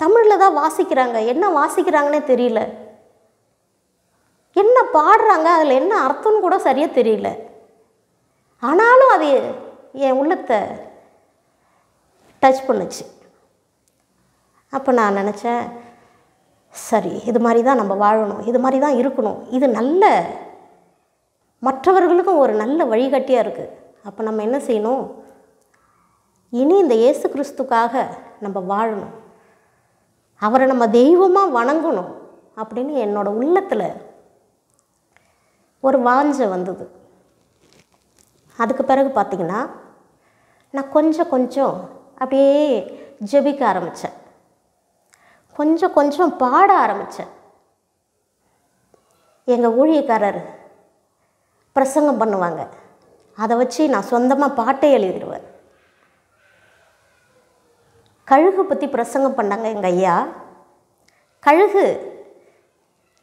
தமிழில் தான் வாசிக்கிறாங்க, என்ன வாசிக்கிறாங்கன்னே தெரியல. என்ன பாடுறாங்க, அதில் என்ன அர்த்தம்னு கூட சரியாக தெரியல. ஆனாலும் அது என் உள்ளத்தை டச் பண்ணுச்சு. அப்போ நான் நினச்சேன், சரி இது மாதிரி தான் நம்ம வாழணும், இது மாதிரி தான் இருக்கணும், இது நல்ல மற்றவர்களுக்கும் ஒரு நல்ல வழிகாட்டியாக இருக்குது. அப்போ நம்ம என்ன செய்யணும், இனி இந்த இயேசு கிறிஸ்துக்காக நம்ம வாழணும், அவரை நம்ம தெய்வமாக வணங்கணும் அப்படின்னு என்னோடய உள்ளத்தில் ஒரு வாஞ்சை வந்தது. அதுக்கு பிறகு பார்த்திங்கன்னா நான் கொஞ்சம் கொஞ்சம் அப்படியே ஜெபிக்க ஆரம்பித்தேன், கொஞ்சம் கொஞ்சம் பாட ஆரம்பித்தேன். எங்கள் ஊழியக்காரர் பிரசங்கம் பண்ணுவாங்க, அதை வச்சு நான் சொந்தமாக பாட்டே எழுதிடுவேன். கழுகு பற்றி பிரசங்கம் பண்ணாங்க எங்கள் ஐயா. கழுகு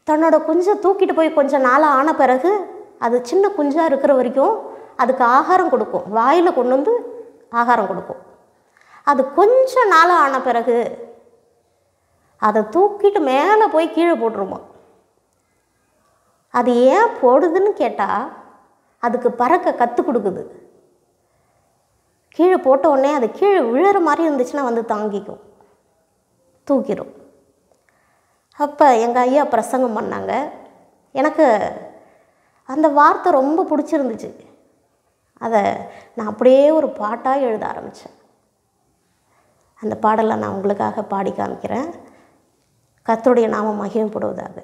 தன்னோட குஞ்சை தூக்கிட்டு போய் கொஞ்சம் நாளாக ஆன பிறகு அது சின்ன குஞ்சாக இருக்கிற வரைக்கும் அதுக்கு ஆகாரம் கொடுக்கும், வாயில் கொண்டு வந்து ஆகாரம் கொடுக்கும். அது கொஞ்சம் நாளாக ஆன பிறகு அதை தூக்கிட்டு மேலே போய் கீழே போட்டுருமா. அது ஏன் போடுதுன்னு கேட்டால் அதுக்கு பறக்க கற்றுக் கொடுக்குது. கீழே போட்ட உடனே அது கீழே விழுற மாதிரி இருந்துச்சுன்னா வந்து தாங்கிக்கும், தூக்கிடும். அப்போ எங்கள் ஐயா பிரசங்கம் பண்ணாங்க. எனக்கு அந்த வார்த்தை ரொம்ப பிடிச்சிருந்துச்சு. அதை நான் அப்படியே ஒரு பாட்டாக எழுத ஆரம்பித்தேன். அந்த பாடலை நான் உங்களுக்காக பாடி காமிக்கிறேன். கர்த்தருடைய நாமம் மகிமைப்படுவதாக.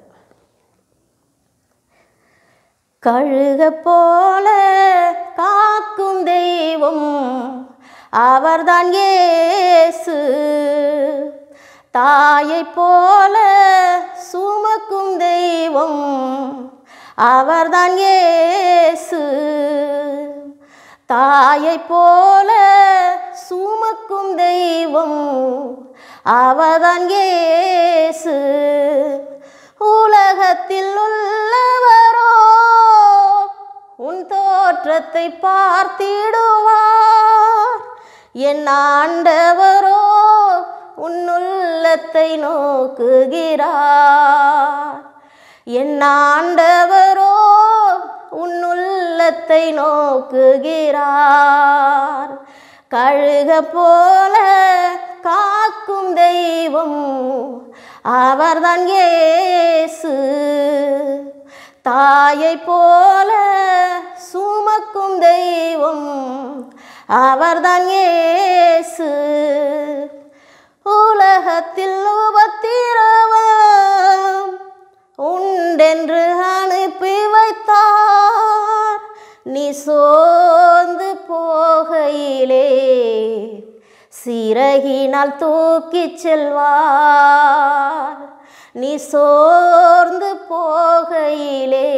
கழுக போல காக்கும் தெய்வம் அவர்தான் இயேசு, தாயை போல சுமக்கும் தெய்வம் அவர்தான் இயேசு, தாயை போல சுமக்கும் தெய்வம் அவர்தான் இயேசு. உலகத்தில் உள்ளவரோ உன் தோற்றத்தை பார்த்திடுவார், என் ஆண்டவரோ உன் உள்ளத்தை நோக்குகிறார், என் ஆண்டவரோ உன் உள்ளத்தை நோக்குகிறார். கழுக போல காக்கும் தெய்வம் அவர்தான் இயேசு, தாயை போல சுமக்கும் தெய்வம் அவர்தான் இயேசு. உலகத்தில் உபத்திரவம் உண்டென்று அனுப்பி வைத்தார், நீ சோர்ந்து போகையிலே சிறகினால் தூக்கிச் செல்வார், நீ சோர்ந்து போகையிலே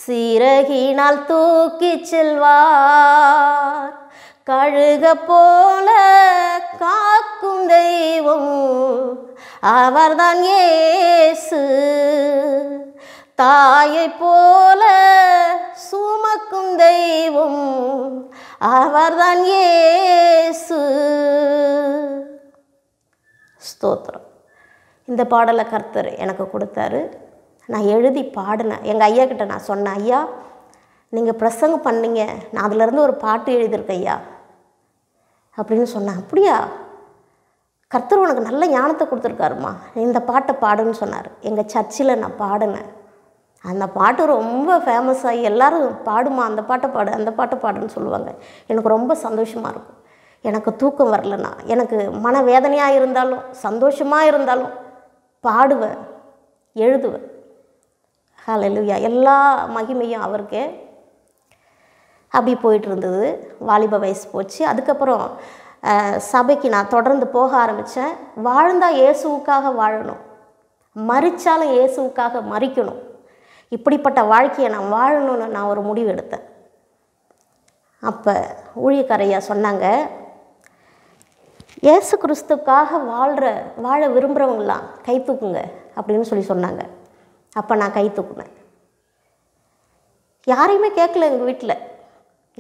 சிறகினால் தூக்கிச் செல்வார். கழுக போல காக்கும் தெய்வம் அவர்தான் இயேசு, தாயை போல சுமக்கும் தெய்வம் அவர்தான் இயேசு. ஸ்தோத்திரம். இந்த பாடலை கர்த்தர் எனக்கு கொடுத்தாரு. நான் எழுதி பாடினேன். எங்கள் ஐயா கிட்ட நான் சொன்னேன், ஐயா நீங்கள் பிரசங்கம் பண்ணீங்க, நான் அதிலேருந்து ஒரு பாட்டு எழுதியிருக்கேன் ஐயா அப்படின்னு சொன்னேன். அப்படியா, கர்த்தர் உனக்கு நல்ல ஞானத்தை கொடுத்துருக்காருமா, இந்த பாட்டை பாடுன்னு சொன்னார். எங்கள் சர்ச்சில் நான் பாடினேன். அந்த பாட்டு ரொம்ப ஃபேமஸ் ஆகி எல்லோரும் பாடுமா, அந்த பாட்டை பாடு, அந்த பாட்டை பாடுன்னு சொல்லுவாங்க. எனக்கு ரொம்ப சந்தோஷமாக இருக்கும். எனக்கு தூக்கம் வரலன்னா, எனக்கு மனவேதனையாக இருந்தாலும் சந்தோஷமாக இருந்தாலும் பாடுவேன், எழுதுவேன். ஹல்லேலூயா. எல்லா மகிமையும் அவருக்கே. அப்படி போயிட்டு இருந்தது. வாலிப வயசு போச்சு. அதுக்கப்புறம் சபைக்கு நான் தொடர்ந்து போக ஆரம்பித்தேன். வாழ்ந்தால் இயேசுவுக்காக வாழணும், மரித்தாலும் இயேசுவுக்காக மரிக்கணும், இப்படிப்பட்ட வாழ்க்கையை நான் வாழணும்னு நான் ஒரு முடிவு எடுத்தேன். அப்போ ஊழியக்காரையா சொன்னாங்க, இயேசு கிறிஸ்துக்காக வாழ விரும்புகிறவங்களாம் கை தூக்குங்க அப்படின்னு சொன்னாங்க. அப்போ நான் கை தூக்குனேன். யாரையுமே கேட்கல எங்கள் வீட்டில்.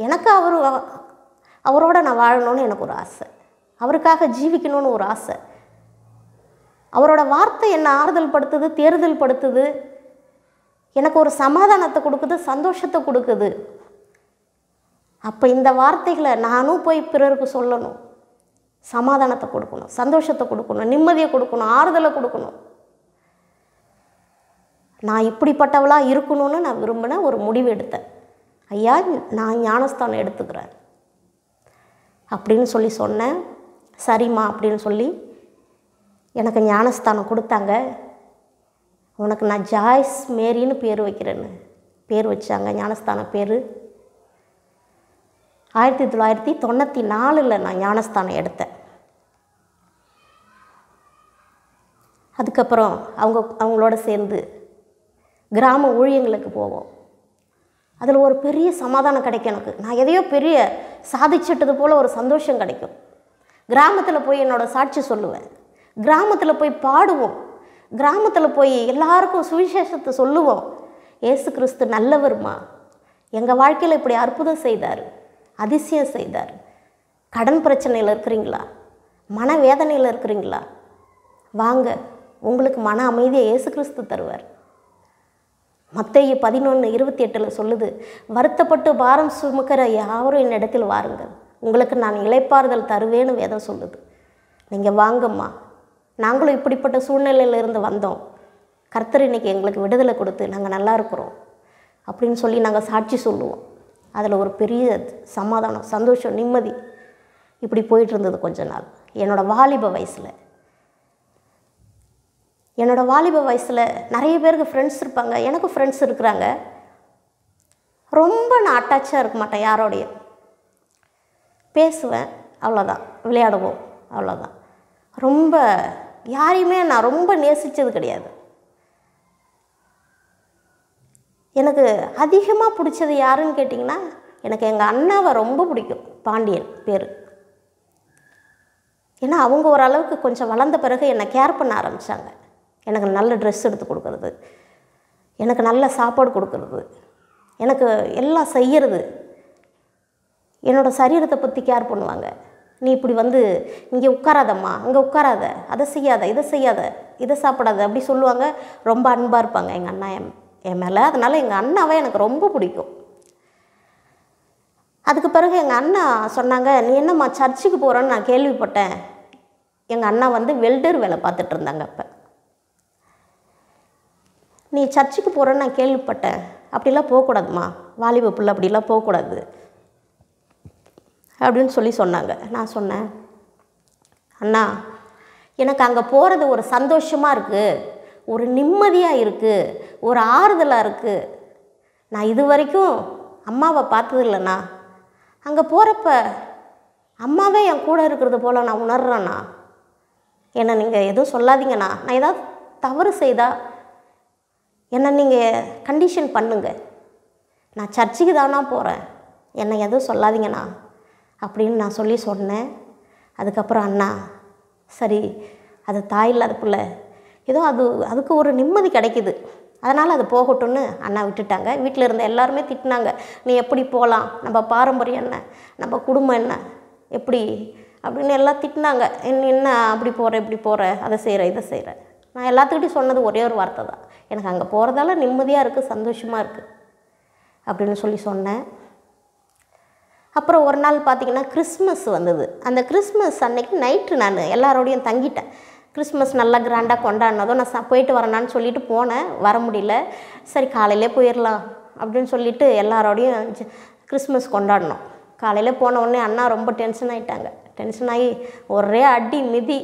எனக்கு அவரோட நான் வாழணும்னு எனக்கு ஒரு ஆசை, அவருக்காக ஜீவிக்கணும்னு ஒரு ஆசை. அவரோட வார்த்தை என்னை ஆறுதல் படுத்துது, தேறுதல் படுத்துது, எனக்கு ஒரு சமாதானத்தை கொடுக்குது, சந்தோஷத்தை கொடுக்குது. அப்போ இந்த வார்த்தைகளை நானும் போய் பிறருக்கு சொல்லணும், சமாதானத்தை கொடுக்கணும், சந்தோஷத்தை கொடுக்கணும், நிம்மதியை கொடுக்கணும், ஆறுதலை கொடுக்கணும். நான் இப்படிப்பட்டவளாக இருக்கணும்னு நான் விரும்பினேன். ஒரு முடிவு எடுத்தேன். ஐயா, நான் ஞானஸ்தானம் எடுத்துக்கிறேன் அப்படின்னு சொன்னேன். சரிம்மா அப்படின்னு சொல்லி எனக்கு ஞானஸ்தானம் கொடுத்தாங்க. உனக்கு நான் ஜாய்ஸ் மேரின்னு பேர் வைக்கிறேன்னு பேர் வச்சாங்க. ஞானஸ்தான பேர் 1994 நான் ஞானஸ்தானம் எடுத்தேன். அதுக்கப்புறம் அவங்களோட சேர்ந்து கிராம ஊழியங்களுக்கு போவோம். அதில் ஒரு பெரிய சமாதானம் கிடைக்கும் எனக்கு. நான் எதையோ பெரிய சாதிச்சிட்டது போல் ஒரு சந்தோஷம் கிடைக்கும். கிராமத்தில் போய் என்னோடய சாட்சி சொல்லுவேன், கிராமத்தில் போய் பாடுவோம், கிராமத்தில் போய் எல்லாருக்கும் சுவிசேஷத்தை சொல்லுவோம். இயேசு கிறிஸ்து நல்லவர்மா, எங்கள் வாழ்க்கையில் இப்படி அற்புதம் செய்தார், அதிசயம் செய்தார். கடன் பிரச்சனையில் இருக்கிறீங்களா, மன வேதனையில் இருக்கிறீங்களா, வாங்க, உங்களுக்கு மன அமைதியை இயேசு கிறிஸ்து தருவார். மத்தேயு 11:28 சொல்லுது, வருத்தப்பட்டு பாரம் சுமக்கிற யாவரும் என்னிடத்தில் வாருங்கள், உங்களுக்கு நான் இளைப்பாறுதல் தருவேன்னு வேதம் சொல்லுது. நீங்கள் வாங்கம்மா, நாங்களும் இப்படிப்பட்ட சூழ்நிலையிலிருந்து வந்தோம், கர்த்தர் இன்றைக்கி எங்களுக்கு விடுதலை கொடுத்து நாங்கள் நல்லா இருக்கிறோம் அப்படின்னு சொல்லி நாங்கள் சாட்சி சொல்லுவோம். அதில் ஒரு பெரிய சமாதானம், சந்தோஷம், நிம்மதி இப்படி போயிட்டு இருந்தது கொஞ்ச நாள். என்னோடய வாலிப வயசில் நிறைய பேருக்கு ஃப்ரெண்ட்ஸ் இருப்பாங்க, எனக்கும் ஃப்ரெண்ட்ஸ் இருக்கிறாங்க. ரொம்ப நான் அட்டாச்சாக இருக்க மாட்டேன், யாரோடைய பேசுவேன் அவ்வளோதான், விளையாடுவோம் அவ்வளோதான். ரொம்ப யாரையுமே நான் ரொம்ப நேசித்தது கிடையாது. எனக்கு அதிகமாக பிடிச்சது யாருன்னு கேட்டிங்கன்னா, எனக்கு எங்கள் அண்ணாவை ரொம்ப பிடிக்கும், பாண்டியன் பேர். ஏன்னா அவங்க ஓரளவுக்கு கொஞ்சம் வளர்ந்த பிறகு என்னை கேர் பண்ண ஆரம்பித்தாங்க. எனக்கு நல்ல ட்ரெஸ் எடுத்து கொடுக்கறது, எனக்கு நல்ல சாப்பாடு கொடுக்கறது, எனக்கு எல்லாம் செய்கிறது, என்னோடய சரீரத்தை பற்றி கேர் பண்ணுவாங்க. நீ இப்படி இங்கே உட்காராதம்மா, அங்கே உட்காராத, அதை செய்யாத, இதை செய்யாத, இதை சாப்பிடாத அப்படி சொல்லுவாங்க. ரொம்ப அன்பாக இருப்பாங்க எங்கள் அண்ணா என் மேலே. அதனால் எங்கள் அண்ணாவை எனக்கு ரொம்ப பிடிக்கும். அதுக்கு பிறகு எங்கள் அண்ணா சொன்னாங்க, நீ என்னம்மா சர்ச்சுக்கு போகிறேன்னு நான் கேள்விப்பட்டேன். எங்கள் அண்ணா வெல்டர் வேலை பார்த்துட்டு இருந்தாங்க. அப்போ நீ சர்ச்சுக்கு போகிறேன்னு நான் கேள்விப்பட்டேன், அப்படிலாம் போகக்கூடாதும்மா, வாலிப பிள்ளை அப்படிலாம் போகக்கூடாது அப்படின்னு சொன்னாங்க. நான் சொன்னேன், அண்ணா எனக்கு அங்கே போகிறது ஒரு சந்தோஷமாக இருக்குது, ஒரு நிம்மதியாக இருக்குது, ஒரு ஆறுதலாக இருக்குது. நான் இது வரைக்கும் அம்மாவை பார்த்ததில்லைண்ணா, அங்கே போகிறப்ப அம்மாவே என் கூட இருக்கிறது போல் நான் உணர்றேண்ணா. என்னை நீங்கள் எதுவும் சொல்லாதீங்கண்ணா, நான் ஏதாவது தவறு செய்தால் என்னை நீங்கள் கண்டிஷன் பண்ணுங்க, நான் சர்ச்சுக்கு தானா போகிறேன், என்னை எதுவும் சொல்லாதீங்கண்ணா அப்படின்னு நான் சொன்னேன். அதுக்கப்புறம் அண்ணா, சரி அது தாய் இல்லாத பிள்ளை, ஏதோ அதுக்கு ஒரு நிம்மதி கிடைக்குது, அதனால் அது போகட்டும்னு அண்ணா விட்டுட்டாங்க. வீட்டில் இருந்த எல்லாருமே திட்டினாங்க, நீ எப்படி போகலாம், நம்ம பாரம்பரியம் என்ன, நம்ம குடும்பம் என்ன, எப்படி அப்படின்னு எல்லாம் திட்டினாங்க. என்ன அப்படி போகிற, இப்படி போகிற, அதை செய்கிற, இதை செய்கிற. நான் எல்லாத்துக்கிட்டையும் சொன்னது ஒரே ஒரு வார்த்தை தான், எனக்கு அங்கே போகிறதால நிம்மதியாக இருக்குது, சந்தோஷமாக இருக்குது அப்படின்னு சொன்னேன். அப்புறம் ஒரு நாள் பார்த்திங்கன்னா கிறிஸ்மஸ் வந்தது. அந்த கிறிஸ்மஸ் அன்னைக்கு நைட்டு நான் எல்லாரோடையும் தங்கிட்டேன். கிறிஸ்மஸ் நல்லா கிராண்டாக கொண்டாடினதும் நான் போயிட்டு வரேனான்னு சொல்லிட்டு போனேன், வர முடியல. சரி காலையிலே போயிடலாம் அப்படின்னு சொல்லிட்டு எல்லாரோடையும் கிறிஸ்மஸ் கொண்டாடினோம். காலையில் போன உடனே அண்ணா ரொம்ப டென்ஷன் ஆகிட்டாங்க. டென்ஷன் ஆகி ஒரே அடி மிதி,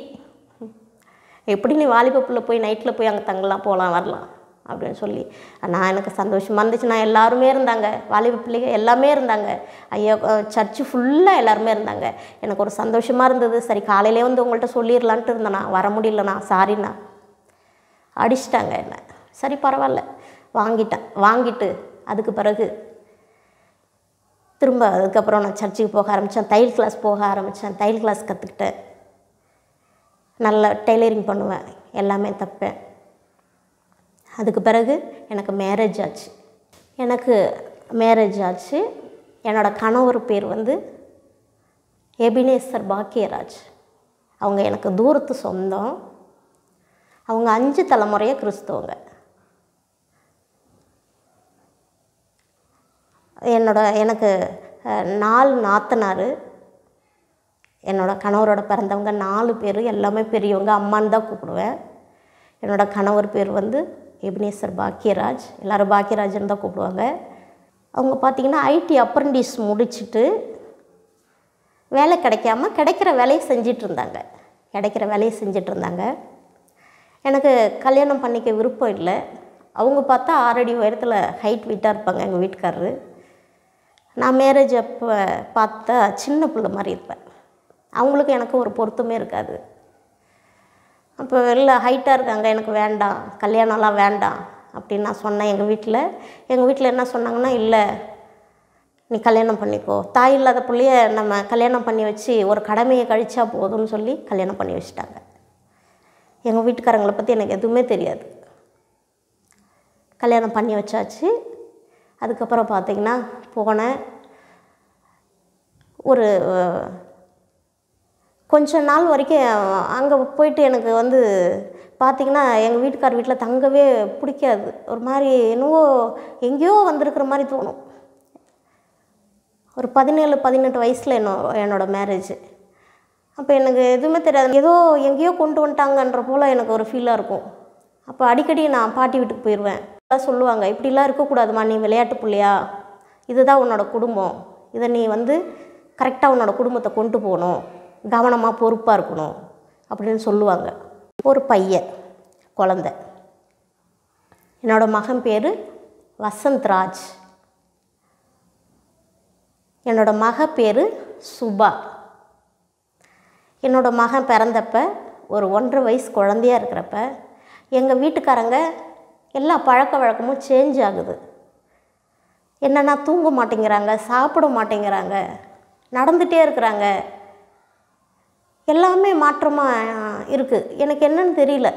எப்படி நீ வாலிப பிள்ளை போய் நைட்டில் போய் அங்கே தங்கலாம், போகலாம், வரலாம் அப்படின்னு நான் எனக்கு சந்தோஷமாக இருந்துச்சு. நான் எல்லாருமே இருந்தாங்க, வாலிப பிள்ளைங்க எல்லாமே இருந்தாங்க, ஐயா சர்ச்சு ஃபுல்லாக எல்லாருமே இருந்தாங்க. எனக்கு ஒரு சந்தோஷமாக இருந்தது. சரி காலையிலே உங்கள்கிட்ட சொல்லிடலான்ட்டு இருந்தேண்ணா, வர முடியலண்ணா, சாரிண்ணா அடிச்சிட்டாங்க என்ன. சரி பரவாயில்ல வாங்கிட்டு அதுக்கு பிறகு திரும்ப அதுக்கப்புறம் நான் சர்ச்சுக்கு போக ஆரம்பித்தேன். தையல் கிளாஸ் போக ஆரம்பித்தேன். தையல் கிளாஸ் கற்றுக்கிட்டேன். நல்லா டெய்லரிங் பண்ணுவேன், எல்லாமே தைப்பேன். அதுக்கு பிறகு எனக்கு மேரேஜ் ஆச்சு. என்னோடய கணவர் பேர் எபினேசர் பாக்கியராஜ். அவங்க எனக்கு தூரத்து சொந்தம். அவங்க 5 தலைமுறையாக கிறிஸ்தவங்க. எனக்கு 4 நாத்தனார். என்னோடய கணவரோட பிறந்தவங்க 4 பேர், எல்லாமே பெரியவங்க. அம்மான்னு தான் கூப்பிடுவேன். என்னோடய கணவர் பேர் எபினேசர் பாக்கியராஜ். எல்லோரும் பாக்கியராஜன்னு தான் கூப்பிடுவாங்க. அவங்க பார்த்திங்கன்னா ஐடி அப்ரண்டிஸ் முடிச்சுட்டு வேலை கிடைக்காம கிடைக்கிற வேலையை செஞ்சிட்ருந்தாங்க. எனக்கு கல்யாணம் பண்ணிக்க விருப்பம் இல்லை. அவங்க பார்த்தா 6 அடி உயரத்தில் ஹைட் வெயிட்டாக இருப்பாங்க எங்கள் வீட்டுக்காரரு. நான் மேரேஜ் அப்போ பார்த்தா சின்ன பிள்ளை மாதிரி இருப்பேன். அவங்களுக்கு எனக்கு ஒரு பொருத்தமே இருக்காது. அப்போ இல்லை ஹைட்டாக இருக்காங்க, எனக்கு வேண்டாம், கல்யாணம்லாம் வேண்டாம் அப்படின்னு நான் சொன்னேன் எங்கள் வீட்டில் என்ன சொன்னாங்கன்னா, இல்லை நீ கல்யாணம் பண்ணிக்கோ, தாய் இல்லாத பிள்ளைய நம்ம கல்யாணம் பண்ணி வச்சு ஒரு கடமையை கழிச்சா போதும்னு சொல்லி கல்யாணம் பண்ணி வச்சுட்டாங்க. எங்கள் வீட்டுக்காரங்களை பற்றி எனக்கு எதுவுமே தெரியாது. கல்யாணம் பண்ணி வச்சாச்சு. அதுக்கப்புறம் பார்த்திங்கன்னா போனேன். ஒரு கொஞ்ச நாள் வரைக்கும் அங்கே போயிட்டு எனக்கு பார்த்திங்கன்னா எங்கள் வீட்டுக்கார் வீட்டில் தங்கவே பிடிக்காது. ஒரு மாதிரி என்னவோ எங்கேயோ வந்திருக்கிற மாதிரி தோணும். ஒரு 17-18 வயசில் என்னோடய மேரேஜ். அப்போ எனக்கு எதுவுமே தெரியாது. ஏதோ எங்கேயோ கொண்டு வந்துட்டாங்கன்ற போல் எனக்கு ஒரு ஃபீலாக இருக்கும். அப்போ அடிக்கடி நான் பாட்டி வீட்டுக்கு போயிடுவேன். எல்லாம் சொல்லுவாங்க, இப்படிலாம் இருக்கக்கூடாதுமா, நீ விளையாட்டு பிள்ளையா, இதுதான் உன்னோட குடும்பம், இதை நீ கரெக்டாக உன்னோட குடும்பத்தை கொண்டு போகணும், கவனமாக பொறுப்பாக இருக்கணும் அப்படின்னு சொல்லுவாங்க. ஒரு பையன் குழந்தை. என்னோடய மகன் பேர் வசந்த்ராஜ். என்னோடய மக பேர் சுபா. என்னோடய மகன் பிறந்தப்ப ஒரு 1.5 வயசு குழந்தையாக இருக்கிறப்ப எங்கள் வீட்டுக்காரங்க எல்லா பழக்க வழக்கமும் சேஞ்ச் ஆகுது. என்னென்னா தூங்க மாட்டேங்கிறாங்க, சாப்பிட மாட்டேங்கிறாங்க, நடந்துகிட்டே இருக்கிறாங்க. எல்லாமே மாற்றமாக இருக்குது. எனக்கு என்னன்னு தெரியல.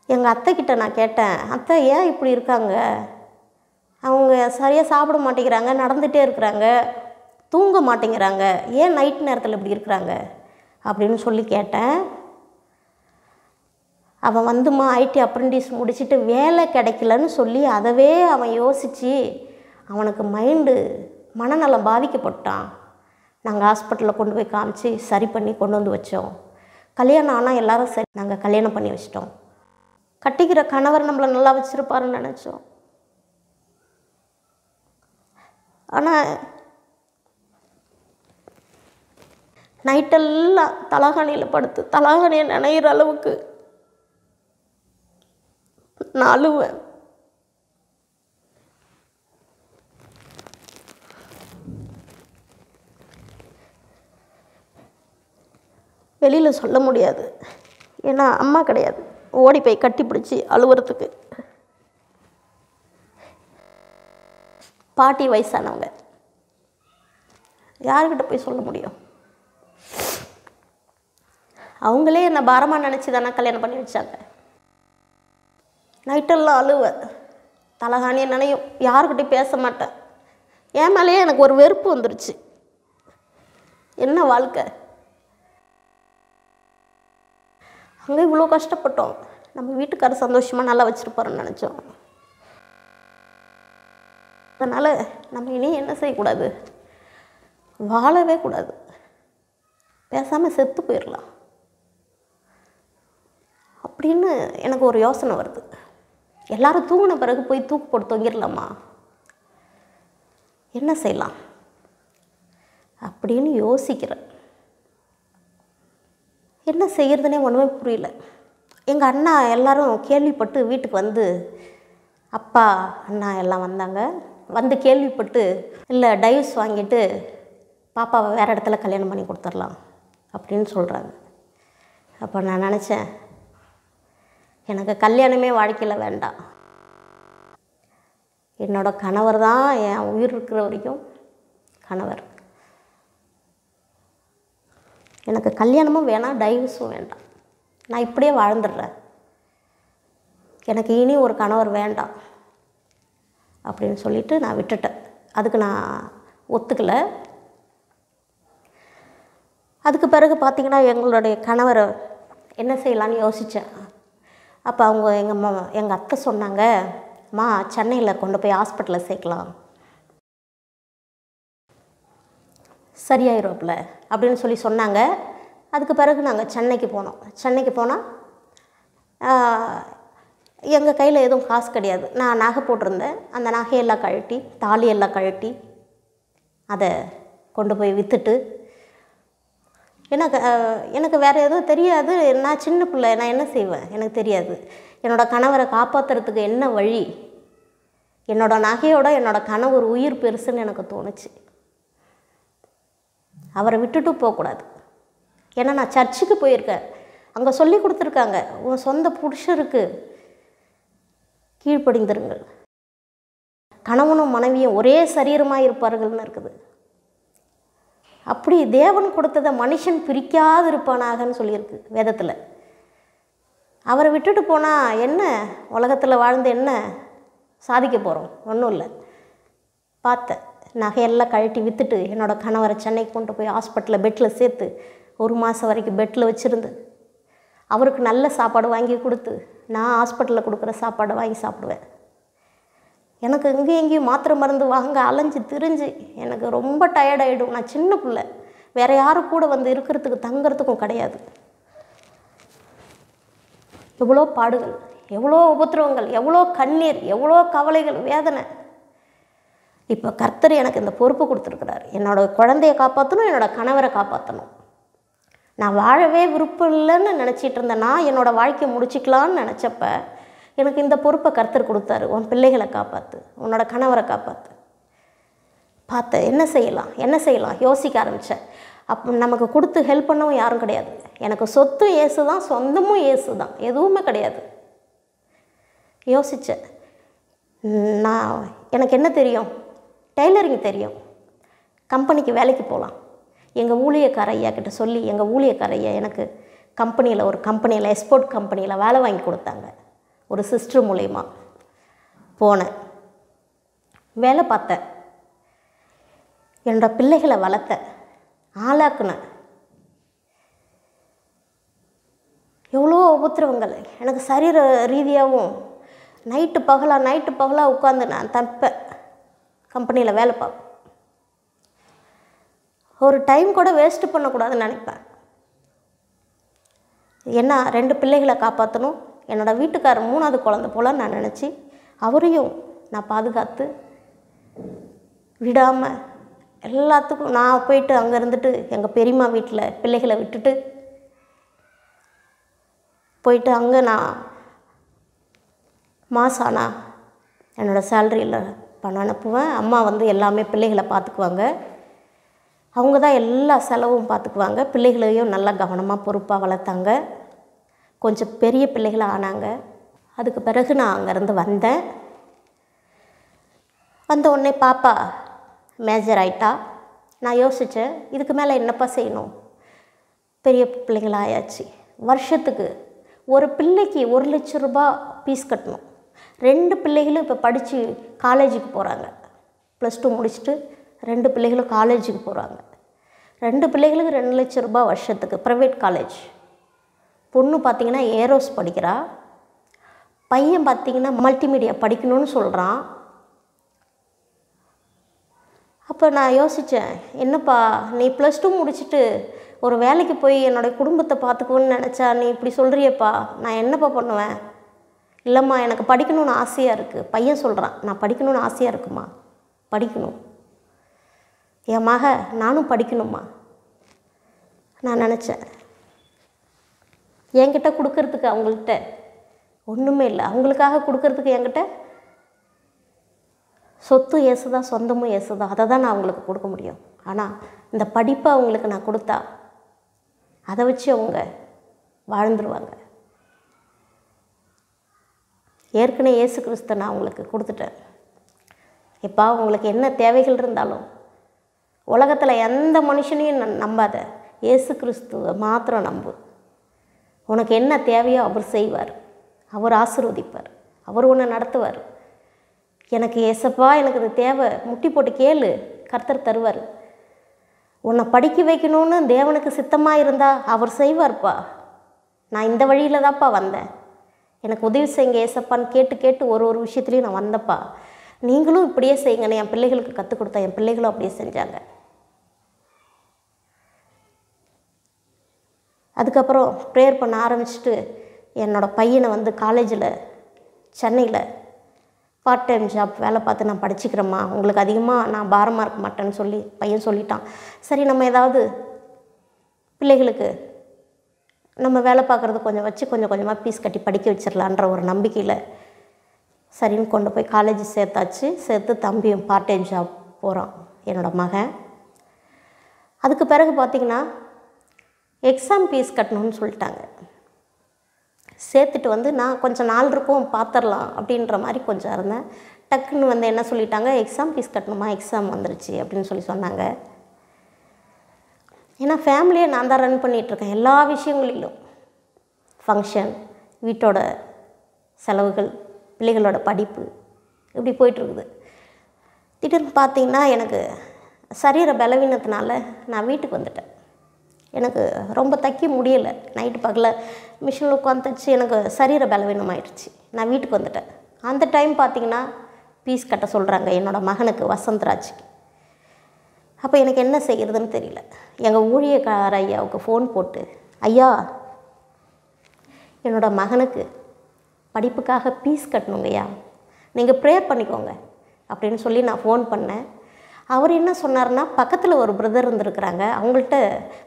எங்கள் அத்தைக்கிட்ட நான் கேட்டேன், அத்தை ஏன் இப்படி இருக்காங்க, அவங்க சரியாக சாப்பிட மாட்டேங்கிறாங்க, நடந்துகிட்டே இருக்கிறாங்க, தூங்க மாட்டேங்கிறாங்க, ஏன் நைட் நேரத்தில் இப்படி இருக்கிறாங்க அப்படின்னு சொல்லி கேட்டேன். அவன் ஐடி அப்ரண்டிஸ் முடிச்சுட்டு வேலை கிடைக்கலன்னு சொல்லி அதவே அவன் யோசித்து அவனுக்கு மனநலம் பாதிக்கப்பட்டான். நாங்கள் ஹாஸ்பிட்டலில் கொண்டு போய் காமிச்சு சரி பண்ணி கொண்டு வந்து வச்சோம். கல்யாணம் ஆனால் எல்லோரும் சரி, நாங்கள் கல்யாணம் பண்ணி வச்சிட்டோம். கட்டிக்கிற கணவர் நம்மளை நல்லா வச்சுருப்பாருன்னு நினச்சோம். ஆனால் நைட்டெல்லாம் தலகாணியில் படுத்து தலகாணியை நினைகிற அளவுக்கு நான் அழுவேன். வெளியில் சொல்ல முடியாது, ஏன்னா அம்மா கிடையாது. ஓடி போய் கட்டி பிடிச்சி அழுவுறதுக்கு. பாட்டி வயசானவங்க, யார்கிட்ட போய் சொல்ல முடியும்? அவங்களே என்னை பாரமாக நினச்சி தானே கல்யாணம் பண்ணி வச்சாங்க. நைட்டெல்லாம் அழுவேன், தலகாணியை நினையும், யாருக்கிட்டையும் பேச மாட்டேன். என் மேலேயே எனக்கு ஒரு வெறுப்பு வந்துருச்சு. என்ன வாழ்க்கை, அங்கே இவ்வளோ கஷ்டப்பட்டோம், நம்ம வீட்டுக்காரர் சந்தோஷமாக நல்லா வச்சுருப்பாருன்னு நினச்சோம். அதனால் நம்ம இனி என்ன செய்யக்கூடாது, வாழவே கூடாது, பேசாமல் செத்து போயிடலாம் அப்படின்னு எனக்கு ஒரு யோசனை வருது. எல்லாரும் தூங்கின பிறகு போய் தூக்கு போட்டு தொங்கிடலாமா, என்ன செய்யலாம் அப்படின்னு யோசிக்கிறேன். என்ன செய்கிறதுனே ஒன்றுமே புரியல. எங்கள் அண்ணா எல்லோரும் கேள்விப்பட்டு வீட்டுக்கு அப்பா அண்ணா எல்லாம் வந்தாங்க. கேள்விப்பட்டு இல்லை டைவர்ஸ் வாங்கிட்டு பாப்பாவை வேறு இடத்துல கல்யாணம் பண்ணி கொடுத்துடலாம் அப்படின்னு சொல்கிறாங்க. அப்போ நான் நினச்சேன், எனக்கு கல்யாணமே வாழ்க்கையில் வேண்டாம். என்னோடய கணவர் தான் என் உயிர் இருக்கிற வரைக்கும் கணவர். எனக்கு கல்யாணமும் வேணாம், டைவர்ஸும் வேண்டாம். நான் இப்படியே வாழ்ந்துடுறேன். எனக்கு இனி ஒரு கணவர் வேண்டாம் அப்படின்னு சொல்லிட்டு நான் விட்டுட்டேன். அதுக்கு நான் ஒத்துக்கலை. அதுக்கு பிறகு பார்த்திங்கன்னா எங்களுடைய கணவரை என்ன செய்யலான்னு யோசித்தேன். அப்போ அவங்க எங்கள் அத்தை சொன்னாங்க, அம்மா சென்னையில் கொண்டு போய் ஹாஸ்பிட்டலில் சேர்க்கலாம், சரியாயிரும்ல அப்படின்னு சொல்லி சொன்னாங்க. அதுக்கு பிறகு நாங்கள் சென்னைக்கு போனோம். சென்னைக்கு போனால் எங்கள் கையில் எதுவும் காசு கிடையாது. நான் நகை போட்டிருந்தேன். அந்த நகையெல்லாம் கழட்டி, தாலியெல்லாம் கழட்டி அதை கொண்டு போய் விற்றுட்டு, எனக்கு வேறு எதுவும் தெரியாது. நான் சின்ன பிள்ளை, நான் என்ன செய்வேன் எனக்கு தெரியாது. என்னோடய கணவரை காப்பாற்றுறதுக்கு என்ன வழி, என்னோடய நகையோட என்னோடய கணவர் உயிர் பெருசுன்னு எனக்கு தோணுச்சு. அவரை விட்டுட்டு போகக்கூடாது. ஏன்னா நான் சர்ச்சுக்கு போயிருக்கேன். அங்கே சொல்லி கொடுத்துருக்காங்க, உன் சொந்த புருஷருக்கு கீழ்ப்படிந்திருங்கள், கணவனும் மனைவியும் ஒரே சரீரமாக இருப்பார்கள்னு இருக்குது. அப்படி தேவன் கொடுத்ததை மனுஷன் பிரிக்காது இருப்பானாகன்னு சொல்லியிருக்கு வேதத்தில். அவரை விட்டுட்டு போனால் என்ன, உலகத்தில் வாழ்ந்து என்ன சாதிக்க போகிறோம்? ஒன்றும் இல்லை. பார்த்தேன், நகையெல்லாம் கழட்டி விற்றுட்டு என்னோடய கணவரை சென்னைக்கு கொண்டு போய் ஹாஸ்பிட்டலில் பெட்டில் சேர்த்து 1 மாதம் வரைக்கும் பெட்டில் வச்சுருந்து, அவருக்கு நல்ல சாப்பாடு வாங்கி கொடுத்து, நான் ஹாஸ்பிட்டலில் கொடுக்குற சாப்பாடை வாங்கி சாப்பிடுவேன். எனக்கு எங்கேயும் மாத்திரை மருந்து வாங்க அலைஞ்சு திரிஞ்சு எனக்கு ரொம்ப டயர்டாகிடும். நான் சின்ன பிள்ளை, வேறு யாரும் கூட வந்து இருக்கிறதுக்கு தங்கிறதுக்கும் கிடையாது. எவ்வளோ பாடுகள், எவ்வளோ உபத்திரவங்கள், எவ்வளோ கண்ணீர், எவ்வளோ கவலைகள், வேதனை. இப்போ கர்த்தர் எனக்கு இந்த பொறுப்பு கொடுத்துருக்குறாரு. என்னோடய குழந்தைய காப்பாற்றணும், என்னோடய கணவரை காப்பாற்றணும். நான் வாழவே விருப்பம் இல்லைன்னு நினச்சிட்டு இருந்தேன். நான் என்னோடய வாழ்க்கையை முடிச்சிக்கலான்னு நினச்சப்ப எனக்கு இந்த பொறுப்பை கர்த்தர் கொடுத்தாரு. உன் பிள்ளைகளை காப்பாற்று, உன்னோட கணவரை காப்பாற்று. பார்த்தேன் என்ன செய்யலாம் யோசிக்க ஆரம்பித்தேன். அப்போ நமக்கு கொடுத்து ஹெல்ப் பண்ணவும் யாரும் கிடையாது. எனக்கு சொத்தும் ஏசு தான், சொந்தமும் ஏசு தான், எதுவுமே கிடையாது. யோசித்தேன். எனக்கு என்ன தெரியும், டெய்லரிங் தெரியும். கம்பெனிக்கு வேலைக்கு போகலாம். எங்கள் ஊழியக்கார ஐயா கிட்ட சொல்லி, எங்கள் ஊழியக்கார ஐயா எனக்கு ஒரு கம்பெனியில் எக்ஸ்போர்ட் கம்பெனியில் வேலை வாங்கி கொடுத்தாங்க. ஒரு சிஸ்டர் மூலயமா போனேன், வேலை பார்த்தேன், என்னோடய பிள்ளைகளை வளர்த்தேன், ஆளாக்குனேன். எவ்வளோ உபத்திரவங்கள் எனக்கு சரீர ரீதியாகவும். நைட்டு பகலாக உட்காந்து நான் தப்பேன். கம்பெனியில் வேலை பார்ப்பேன். ஒரு டைம் கூட வேஸ்ட்டு பண்ணக்கூடாதுன்னு நினைப்பேன். ஏன்னா 2 பிள்ளைகளை காப்பாற்றணும். என்னோடய வீட்டுக்காரர் 3ஆவது குழந்தை போல் நான் நினச்சி அவரையும் நான் பாதுகாத்து விடாமல் எல்லாத்துக்கும் நான் போயிட்டு அங்கே இருந்துட்டு எங்கள் பெரியம்மா வீட்டில் பிள்ளைகளை விட்டுட்டு போயிட்டு அங்கே நான் மாதம் ஆனால் என்னோடய சேலரியில் பணம் அனுப்புவேன். அம்மா வந்து எல்லாமே பிள்ளைகளை பார்த்துக்குவாங்க. அவங்க தான் எல்லா செலவும் பார்த்துக்குவாங்க. பிள்ளைகளையும் நல்லா கவனமாக பொறுப்பாக வளர்த்தாங்க. கொஞ்சம் பெரிய பிள்ளைகளாக ஆனாங்க. அதுக்கு பிறகு நான் அங்கேருந்து வந்தேன். வந்த உடனே பாப்பா மேஜர் ஆகிட்டா. நான் யோசித்தேன், இதுக்கு மேலே என்னப்பா செய்யணும், பெரிய பிள்ளைங்களாக ஆயாச்சு. வருஷத்துக்கு ஒரு பிள்ளைக்கு 1 லட்சம் ரூபாய் ஃபீஸ் கட்டணும். 2 பிள்ளைகளும் இப்போ படித்து காலேஜுக்கு போகிறாங்க. +2 முடிச்சுட்டு 2 பிள்ளைகளும் காலேஜுக்கு போகிறாங்க. 2 பிள்ளைகளுக்கு 2 லட்சம் ரூபாய் வருஷத்துக்கு, ப்ரைவேட் காலேஜ். பொண்ணு பார்த்திங்கன்னா ஏரோஸ் படிக்கிறா, பையன் பார்த்திங்கன்னா மல்டிமீடியா படிக்கணும்னு சொல்கிறான். அப்போ நான் யோசித்தேன், என்னப்பா நீ +2 முடிச்சுட்டு ஒரு வேலைக்கு போய் என்னுடைய குடும்பத்தை பார்த்துக்குவோன்னு நினச்சா நீ இப்படி சொல்கிறியப்பா, நான் என்னப்பா பண்ணுவேன்? இல்லைம்மா எனக்கு படிக்கணும்னு ஆசையாக இருக்குது. பையன் சொல்கிறான், நான் படிக்கணும்னு ஆசையாக இருக்குமா, படிக்கணும். என் மக நானும் படிக்கணுமா. நான் நினச்சேன், என்கிட்ட கொடுக்கறதுக்கு அவங்கள்ட்ட ஒன்றுமே இல்லை. அவங்களுக்காக கொடுக்கறதுக்கு என்கிட்ட சொத்தும் ஏசுதான், சொந்தமும் ஏசுதான். அதை தான் நான் அவங்களுக்கு கொடுக்க முடியும். ஆனால் இந்த படிப்பை அவங்களுக்கு நான் கொடுத்தா அதை வச்சு அவங்க வாழ்ந்துருவாங்க. ஏற்கனவே இயேசு கிறிஸ்து நான் உங்களுக்கு கொடுத்துட்டேன். இப்போ உங்களுக்கு என்ன தேவைகள் இருந்தாலும் உலகத்தில் எந்த மனுஷனையும் நம்பாத, இயேசு கிறிஸ்துவை மாத்திரம் நம்பு. உனக்கு என்ன தேவையோ அவர் செய்வார், அவர் ஆசீர்வதிப்பார், அவர் உன்னை நடத்துவார். எனக்கு ஏசப்பா எனக்கு இது தேவை, முட்டி போட்டு கேளு, கர்த்தர் தருவார். உன்னை படிக்க வைக்கணும்னு தேவனுக்கு சித்தமாக இருந்தால் அவர் செய்வார்ப்பா. நான் இந்த வழியில் தான்ப்பா வந்தேன், எனக்கு உதவி செய்யுங்க ஏசப்பான்னு கேட்டு கேட்டு ஒரு விஷயத்துலையும் நான் வந்தப்பா. நீங்களும் இப்படியே செய்யுங்கன்னு என் பிள்ளைகளுக்கு கற்றுக் கொடுத்தேன். என் பிள்ளைகளும் அப்படியே செஞ்சாங்க. அதுக்கப்புறம் ப்ரேயர் பண்ண ஆரம்பிச்சுட்டு என்னோடய பையனை வந்து காலேஜில் சென்னையில் பார்ட் டைம் ஜாப் வேலை பார்த்து நான் படிச்சுக்கிறேம்மா, உங்களுக்கு அதிகமாக நான் பாரமாக இருக்க மாட்டேன்னு சொல்லி பையன் சொல்லிட்டான். சரி, நம்ம ஏதாவது பிள்ளைகளுக்கு நம்ம வேலை பார்க்குறது கொஞ்சம் வச்சு கொஞ்சம் கொஞ்சமாக ஃபீஸ் கட்டி படிக்க வச்சிடலான்ற ஒரு நம்பிக்கையில் சரின்னு கொண்டு போய் காலேஜ் சேர்த்தாச்சு. சேர்த்து தம்பியும் பார்ட் டைம் ஜாப் போகிறான் என்னோடய மகன். அதுக்கு பிறகு பார்த்திங்கன்னா எக்ஸாம் ஃபீஸ் கட்டணும்னு சொல்லிட்டாங்க. சேர்த்துட்டு வந்து நான் கொஞ்சம் நாள் இருக்கும் பார்த்துடலாம் அப்படின்ற மாதிரி கொஞ்சம் இருந்தேன். டக்குன்னு வந்து என்ன சொல்லிட்டாங்க, எக்ஸாம் ஃபீஸ் கட்டணுமா, எக்ஸாம் வந்துருச்சு அப்படின்னு சொல்லி சொன்னாங்க. ஏன்னா ஃபேமிலியை நான் தான் ரன் பண்ணிகிட்ருக்கேன். எல்லா விஷயங்களிலும் ஃபங்க்ஷன், வீட்டோட செலவுகள், பிள்ளைகளோட படிப்பு, இப்படி போயிட்டுருக்குது. திடீர்னு பார்த்திங்கன்னா எனக்கு சரீர பலவீனத்தினால நான் வீட்டுக்கு வந்துட்டேன். எனக்கு ரொம்ப தைக்க முடியலை. நைட்டு பகலில் மிஷினில் உட்காந்து தைச்சி எனக்கு சரீர பலவீனம் ஆயிடுச்சு. நான் வீட்டுக்கு வந்துட்டேன். அந்த டைம் பார்த்திங்கன்னா ஃபீஸ் கட்ட சொல்கிறாங்க என்னோடய மகனுக்கு, வசந்தராஜுக்கு. அப்போ எனக்கு என்ன செய்கிறதுன்னு தெரியல. எங்கள் ஊழியக்கார ஐயாவுக்கு ஃபோன் போட்டு, ஐயா என்னோடய மகனுக்கு படிப்புக்காக ஃபீஸ் கட்டணுங்கய்யா, நீங்கள் ப்ரேயர் பண்ணிக்கோங்க அப்படின்னு சொல்லி நான் ஃபோன் பண்ணேன். அவர் என்ன சொன்னார்னா, பக்கத்தில் ஒரு பிரதர் இருந்துருக்குறாங்க, அவங்கள்ட்ட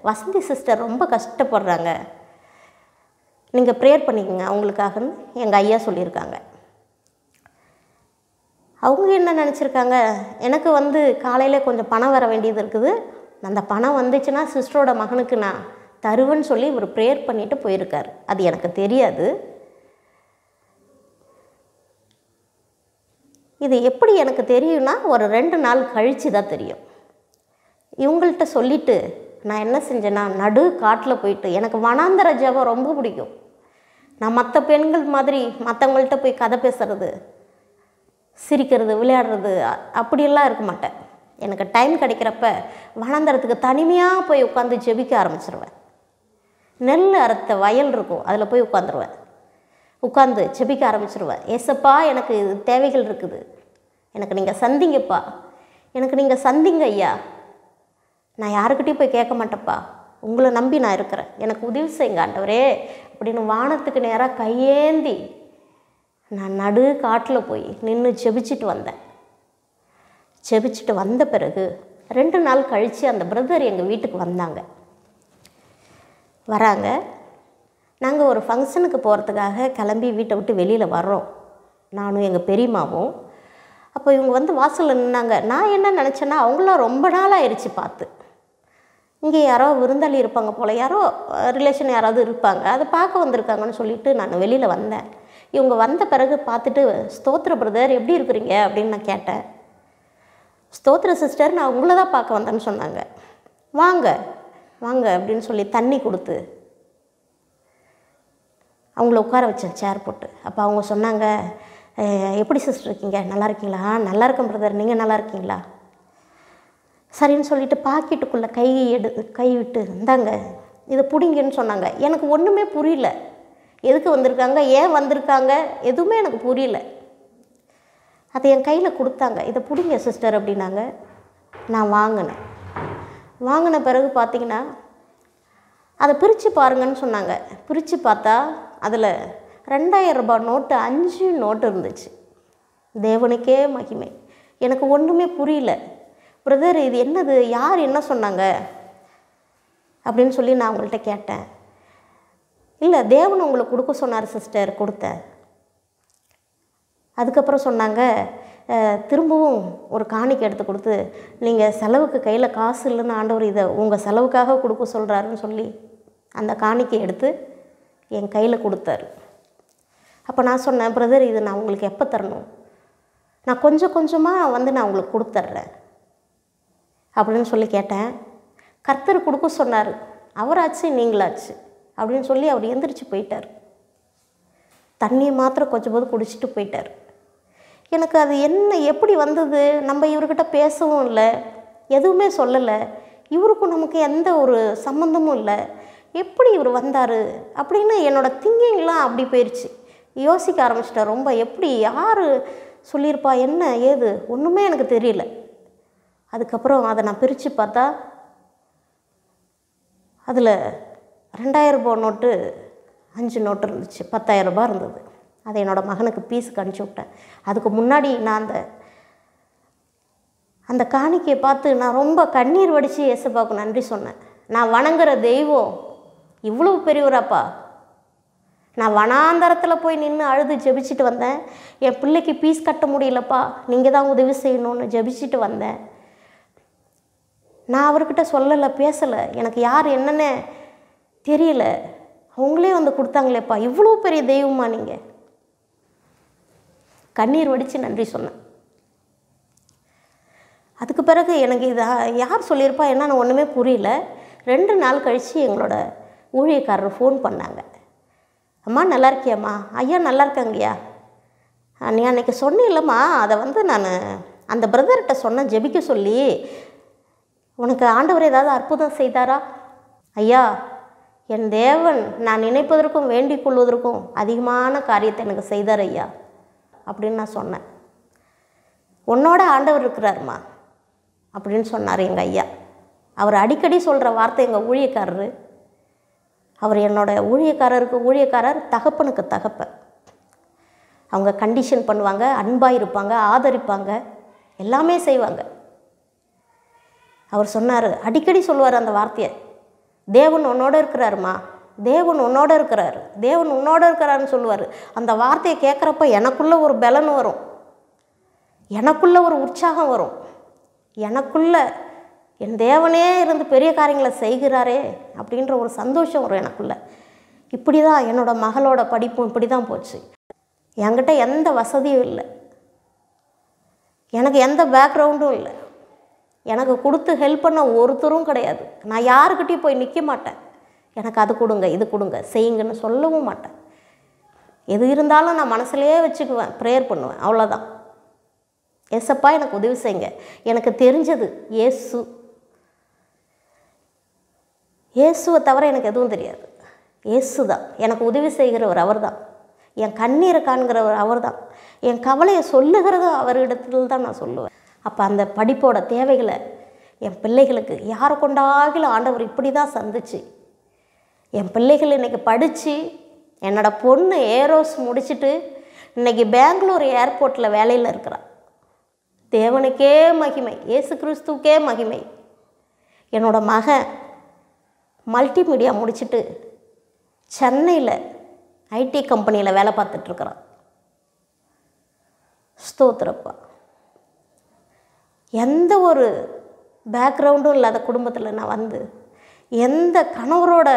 வசந்தி சிஸ்டர் ரொம்ப கஷ்டப்படுறாங்க, நீங்கள் ப்ரேயர் பண்ணிக்கோங்க அவங்களுக்காகன்னு எங்கள் ஐயா சொல்லியிருக்காங்க. அவங்க என்ன நினச்சிருக்காங்க, எனக்கு வந்து காலையில் கொஞ்சம் பணம் வர வேண்டியது இருக்குது, அந்த பணம் வந்துச்சுன்னா சிஸ்டரோட மகனுக்கு நான் தருவேன்னு சொல்லி இவர் ப்ரேயர் பண்ணிவிட்டு போயிருக்கார். அது எனக்கு தெரியாது. இது எப்படி எனக்கு தெரியும்னா, ஒரு 2 நாள் கழித்து தான் தெரியும். இவங்கள்ட்ட சொல்லிவிட்டு நான் என்ன செஞ்சேன்னா, நடு காட்டில் போயிட்டு, எனக்கு வனாந்தர ஜெபம் ரொம்ப பிடிக்கும். நான் மற்ற பெண்கள் மாதிரி மற்றவங்கள்ட்ட போய் கதை பேசுகிறது, சிரிக்கிறது, விளையாடுறது அப்படியெல்லாம் இருக்க மாட்டேன். எனக்கு டைம் கிடைக்கிறப்ப வனாந்தரத்துக்கு தனிமையாக போய் உட்காந்து ஜெபிக்க ஆரம்பிச்சிருவேன். நெல் அறுத்த வயல் இருக்கும், அதில் போய் உட்காந்து ஜெபிக்க ஆரம்பிச்சிருவேன். ஏசப்பா எனக்கு தேவைகள் இருக்குது, எனக்கு நீங்கள் சந்திங்கப்பா, எனக்கு நீங்கள் சந்திங்க ஐயா, நான் யாருக்கிட்டையும் போய் கேட்க மாட்டேப்பா, உங்களை நம்பி நான் இருக்கிறேன், எனக்கு உதவி செய்யுங்க ஆண்டவரே அப்படின்னு வானத்துக்கு நேராக கையேந்தி நான் நடு காட்டில் போய் நின்று ஜெபிச்சுட்டு வந்தேன். ஜெபிச்சுட்டு வந்த பிறகு 2 நாள் கழித்து அந்த பிரதர் எங்கள் வீட்டுக்கு வராங்க. நாங்கள் ஒரு ஃபங்க்ஷனுக்கு போகிறதுக்காக கிளம்பி வீட்டை விட்டு வெளியில் வர்றோம், நானும் எங்கள் பெரியம்மாவும். அப்போ இவங்க வந்து வாசலில் நின்னாங்க. நான் என்ன நினச்சேன்னா, அவங்களாம் ரொம்ப நாள் ஆயிடுச்சு பார்த்து, இங்கே யாரோ விருந்தாளி இருப்பாங்க போல், யாரோ ரிலேஷன் யாராவது இருப்பாங்க, அதை பார்க்க வந்திருக்காங்கன்னு சொல்லிவிட்டு நான் வெளியில் வந்தேன். இவங்க வந்த பிறகு பார்த்துட்டு, ஸ்தோத்திர பிரதர் எப்படி இருக்கிறீங்க அப்படின்னு நான் கேட்டேன். ஸ்தோத்திர சிஸ்டர் நான் உங்களை தான் பார்க்க வந்தேன்னு சொன்னாங்க. வாங்க வாங்க அப்படின்னு சொல்லி தண்ணி கொடுத்து அவங்கள உட்கார வச்சேன் சேர் போட்டு. அப்போ அவங்க சொன்னாங்க, எப்படி சிஸ்டர் இருக்கீங்க, நல்லா இருக்கீங்களா? நல்லா இருக்கேன் பிரதர், நீங்கள் நல்லா இருக்கீங்களா? சரின்னு சொல்லிவிட்டு பாக்கெட்டுக்குள்ளே கை விட்டு, இந்தாங்க இதை பிடிங்கன்னு சொன்னாங்க. எனக்கு ஒன்றுமே புரியல, எதுக்கு வந்திருக்காங்க, ஏன் வந்திருக்காங்க, எதுவுமே எனக்கு புரியல. அதை என் கையில் கொடுத்தாங்க. இதை பிடிங்க சிஸ்டர் அப்படின்னாங்க. நான் வாங்கின பிறகு பார்த்திங்கன்னா, அதை பிரித்து பாருங்கன்னு சொன்னாங்க. பிரித்து பார்த்தா அதில் 2000 ரூபாய் நோட்டு 5 நோட்டு இருந்துச்சு. தேவனுக்கே மகிமை. எனக்கு ஒன்றுமே புரியல. பிரதர் இது என்னது, யார் என்ன சொன்னாங்க அப்படின்னு சொல்லி நான் அவங்கள்ட்ட கேட்டேன். இல்லை தேவன் உங்களுக்கு கொடுக்க சொன்னார் சிஸ்டர், கொடுத்தேன். அதுக்கப்புறம் சொன்னாங்க, திரும்பவும் ஒரு காணிக்கை எடுத்து கொடுத்து, நீங்கள் செலவுக்கு கையில் காசு இல்லைன்னு ஆண்டவர் இதை உங்கள் செலவுக்காக கொடுக்க சொல்கிறாருன்னு சொல்லி அந்த காணிக்கை எடுத்து என் கையில் கொடுத்தாரு. அப்போ நான் சொன்னேன், பிரதர் இது நான் உங்களுக்கு எப்போ தரணும்? நான் கொஞ்சம் கொஞ்சமாக நான் உங்களுக்கு கொடுத்துட்றேன் அப்படின்னு சொல்லி கேட்டேன். கர்த்தர் கொடுக்க சொன்னார், அவராச்சு நீங்களாச்சு அப்படின்னு சொல்லி அவர் எந்திரிச்சு போயிட்டார். தண்ணியை மாத்திரம் கொஞ்சம் போது குடிச்சிட்டு போயிட்டார். எனக்கு அது என்ன எப்படி வந்தது? நம்ம இவர்கிட்ட பேசவும் இல்லை, எதுவுமே சொல்லலை, இவருக்கும் நமக்கு எந்த ஒரு சம்மந்தமும் இல்லை, எப்படி இவர் வந்தார் அப்படின்னு என்னோடய திங்கிங்லாம் அப்படி போயிடுச்சு. யோசிக்க ஆரம்பிச்சிட்டேன் ரொம்ப. எப்படி யார் சொல்லியிருப்பா, என்ன ஏது ஒன்றுமே எனக்கு தெரியல. அதுக்கப்புறம் அதை நான் பிரித்து பார்த்தா அதில் 2000 ரூபாய் நோட்டு 5 நோட்டு இருந்துச்சு, 10,000 ரூபாய் இருந்தது. அதை என்னோடய மகனுக்கு பீஸுக்கு அனுப்பிச்சி விட்டேன். அதுக்கு முன்னாடி நான் அந்த காணிக்கையை பார்த்து நான் ரொம்ப கண்ணீர் வடித்து ஏசப்பாவுக்கு நன்றி சொன்னேன். நான் வணங்குற தெய்வம் இவ்வளோ பெரியவராப்பா. நான் வனாந்தரத்தில் போய் நின்று அழுது ஜெபிச்சுட்டு வந்தேன். என் பிள்ளைக்கு பீஸ் கட்ட முடியலப்பா, நீங்கள் தான் உதவி செய்யணும்னு ஜெபிச்சுட்டு வந்தேன். நான் அவர்கிட்ட சொல்லலை, பேசலை, எனக்கு யார் என்னென்ன தெரியல, அவங்களே கொடுத்தாங்களேப்பா, இவ்வளோ பெரிய தெய்வமா நீங்கள்? கண்ணீர் வடித்து நன்றி சொன்னேன். அதுக்கு பிறகு எனக்கு இதை யார் சொல்லியிருப்பா என்னன்னு ஒன்றுமே புரியல. 2 நாள் கழித்து எங்களோட ஊழியக்காரர் ஃபோன் பண்ணாங்க. அம்மா நல்லா இருக்கியாம்மா? ஐயா நல்லா இருக்காங்கய்யா. நீ அன்றைக்கி சொன்னீல்லம்மா, அதை நான் அந்த பிரதர்கிட்ட சொன்னேன் ஜெபிக்க சொல்லி, உனக்கு ஆண்டவர் ஏதாவது அற்புதம் செய்தாரா? ஐயா, என் தேவன் நான் நினைப்பதற்கும் வேண்டிக் கொள்வதற்கும் அதிகமான காரியத்தை எனக்கு செய்தார் ஐயா அப்படின்னு நான் சொன்னேன். உன்னோட ஆண்டவர் இருக்கிறாருமா அப்படின்னு சொன்னார் எங்கள் ஐயா. அவர் அடிக்கடி சொல்கிற வார்த்தை எங்கள் ஊழியக்காரர். அவர் என்னோட ஊழியக்காரர், தகப்பனுக்கு தகப்பன். அவங்க கண்டிஷன் பண்ணுவாங்க, அன்பாக இருப்பாங்க, ஆதரிப்பாங்க, எல்லாமே செய்வாங்க. அவர் சொன்னார், அடிக்கடி சொல்லுவார் அந்த வார்த்தையை, தேவன் உன்னோட இருக்கிறாருமா, தேவன் உன்னோட இருக்கிறாரு, தேவன் உன்னோட இருக்கிறாருன்னு சொல்லுவார். அந்த வார்த்தையை கேட்குறப்ப எனக்குள்ளே ஒரு பலன் வரும், எனக்குள்ளே ஒரு உற்சாகம் வரும், எனக்குள்ளே என் தேவனே இருந்து பெரிய காரியங்களை செய்கிறாரே அப்படின்ற ஒரு சந்தோஷம் வரும் எனக்குள்ளே. இப்படி தான் என்னோடய மகளோட படிப்பும் இப்படி தான் போச்சு. என்கிட்ட எந்த வசதியும் இல்லை, எனக்கு எந்த பேக்ரவுண்டும் இல்லை, எனக்கு கொடுத்து ஹெல்ப் பண்ண ஒருத்தரும் கிடையாது. நான் யாருக்கிட்டையும் போய் நிற்க மாட்டேன், எனக்கு அது கொடுங்க இது கொடுங்க செய்யுங்கன்னு சொல்லவும் மாட்டேன். எது இருந்தாலும் நான் மனசுலேயே வச்சுக்குவேன், ப்ரேயர் பண்ணுவேன், அவ்வளோதான். ஏசப்பா எனக்கு உதவி செய்யுங்க. எனக்கு தெரிஞ்சது இயேசுவை தவிர எனக்கு எதுவும் தெரியாது. இயேசு தான் எனக்கு உதவி செய்கிறவர், அவர் தான் என் கண்ணீரை காண்கிறவர், அவர் தான் என் கவலையை சொல்லுகிறதும் அவரிடத்தில் தான் நான் சொல்லுவேன். அப்போ அந்த படிப்போட தேவைகளை என் பிள்ளைகளுக்கு யாரை கொண்டாகிலும் ஆண்டவர் இப்படி தான் சந்திச்சு என் பிள்ளைகள் இன்றைக்கி படித்து, என்னோடய பொண்ணு ஏரோஸ் முடிச்சுட்டு இன்றைக்கி பெங்களூர் ஏர்போர்ட்டில் வேலையில் இருக்கிறான். தேவனுக்கே மகிமை, இயேசு கிறிஸ்துவுக்கே மகிமை. என்னோடய மகன் மல்டிமீடியா முடிச்சுட்டு சென்னையில் ஐடி கம்பெனியில் வேலை பார்த்துட்ருக்குறான். ஸ்தோத்திரப்பா. எந்த ஒரு பேக்ரவுண்டும் இல்லாத குடும்பத்தில் நான் எந்த கணவரோட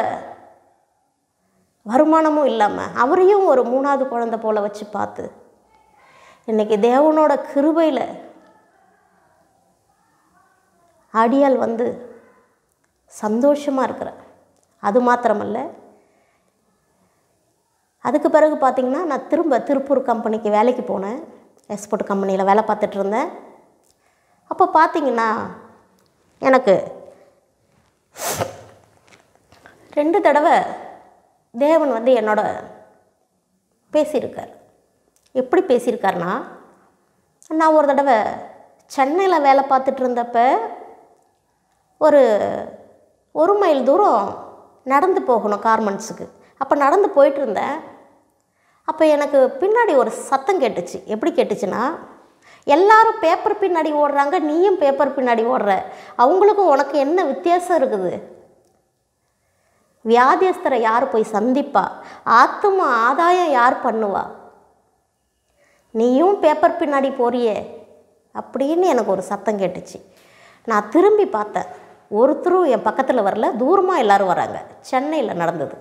வருமானமும் இல்லாமல் அவரையும் ஒரு 3வது குழந்தை போல் வச்சு பார்த்து இன்றைக்கி தேவனோட கிருபையில் அடியால் சந்தோஷமாக இருக்கிறேன். அது மாத்திரமல்ல, அதுக்கு பிறகு பார்த்திங்கன்னா நான் திருப்பூர் கம்பெனிக்கு வேலைக்கு போனேன். எக்ஸ்போர்ட் கம்பெனியில் வேலை பார்த்துட்டு இருந்தேன். அப்போ பார்த்திங்கன்னா எனக்கு 2 தடவை தேவன் என்னோட பேசியிருக்கார். எப்படி பேசியிருக்காருன்னா, நான் ஒரு தடவை சென்னையில் வேலை பார்த்துட்டு இருந்தப்போ ஒரு மைல் தூரம் நடந்து போகணும் கார்மெண்ட்ஸுக்கு. அப்போ நடந்து போயிட்டு இருந்தேன். அப்போ எனக்கு பின்னாடி ஒரு சத்தம் கேட்டுச்சு. எப்படி கேட்டுச்சுன்னா, எல்லாரும் பேப்பர் பின்னாடி ஓடுறாங்க, நீயும் பேப்பர் பின்னாடி ஓடுற, அவங்களுக்கும் உனக்கு என்ன வித்தியாசம் இருக்குது? வியாதியஸ்தரை யார் போய் சந்திப்பா? ஆத்தும ஆதாயம் யார் பண்ணுவா? நீயும் பேப்பர் பின்னாடி போறியே அப்படின்னு எனக்கு ஒரு சத்தம் கேட்டுச்சு. நான் திரும்பி பார்த்தேன், ஒருத்தரும் என் பக்கத்தில் வரல, தூரமாக எல்லோரும் வராங்க. சென்னையில் நடந்தது.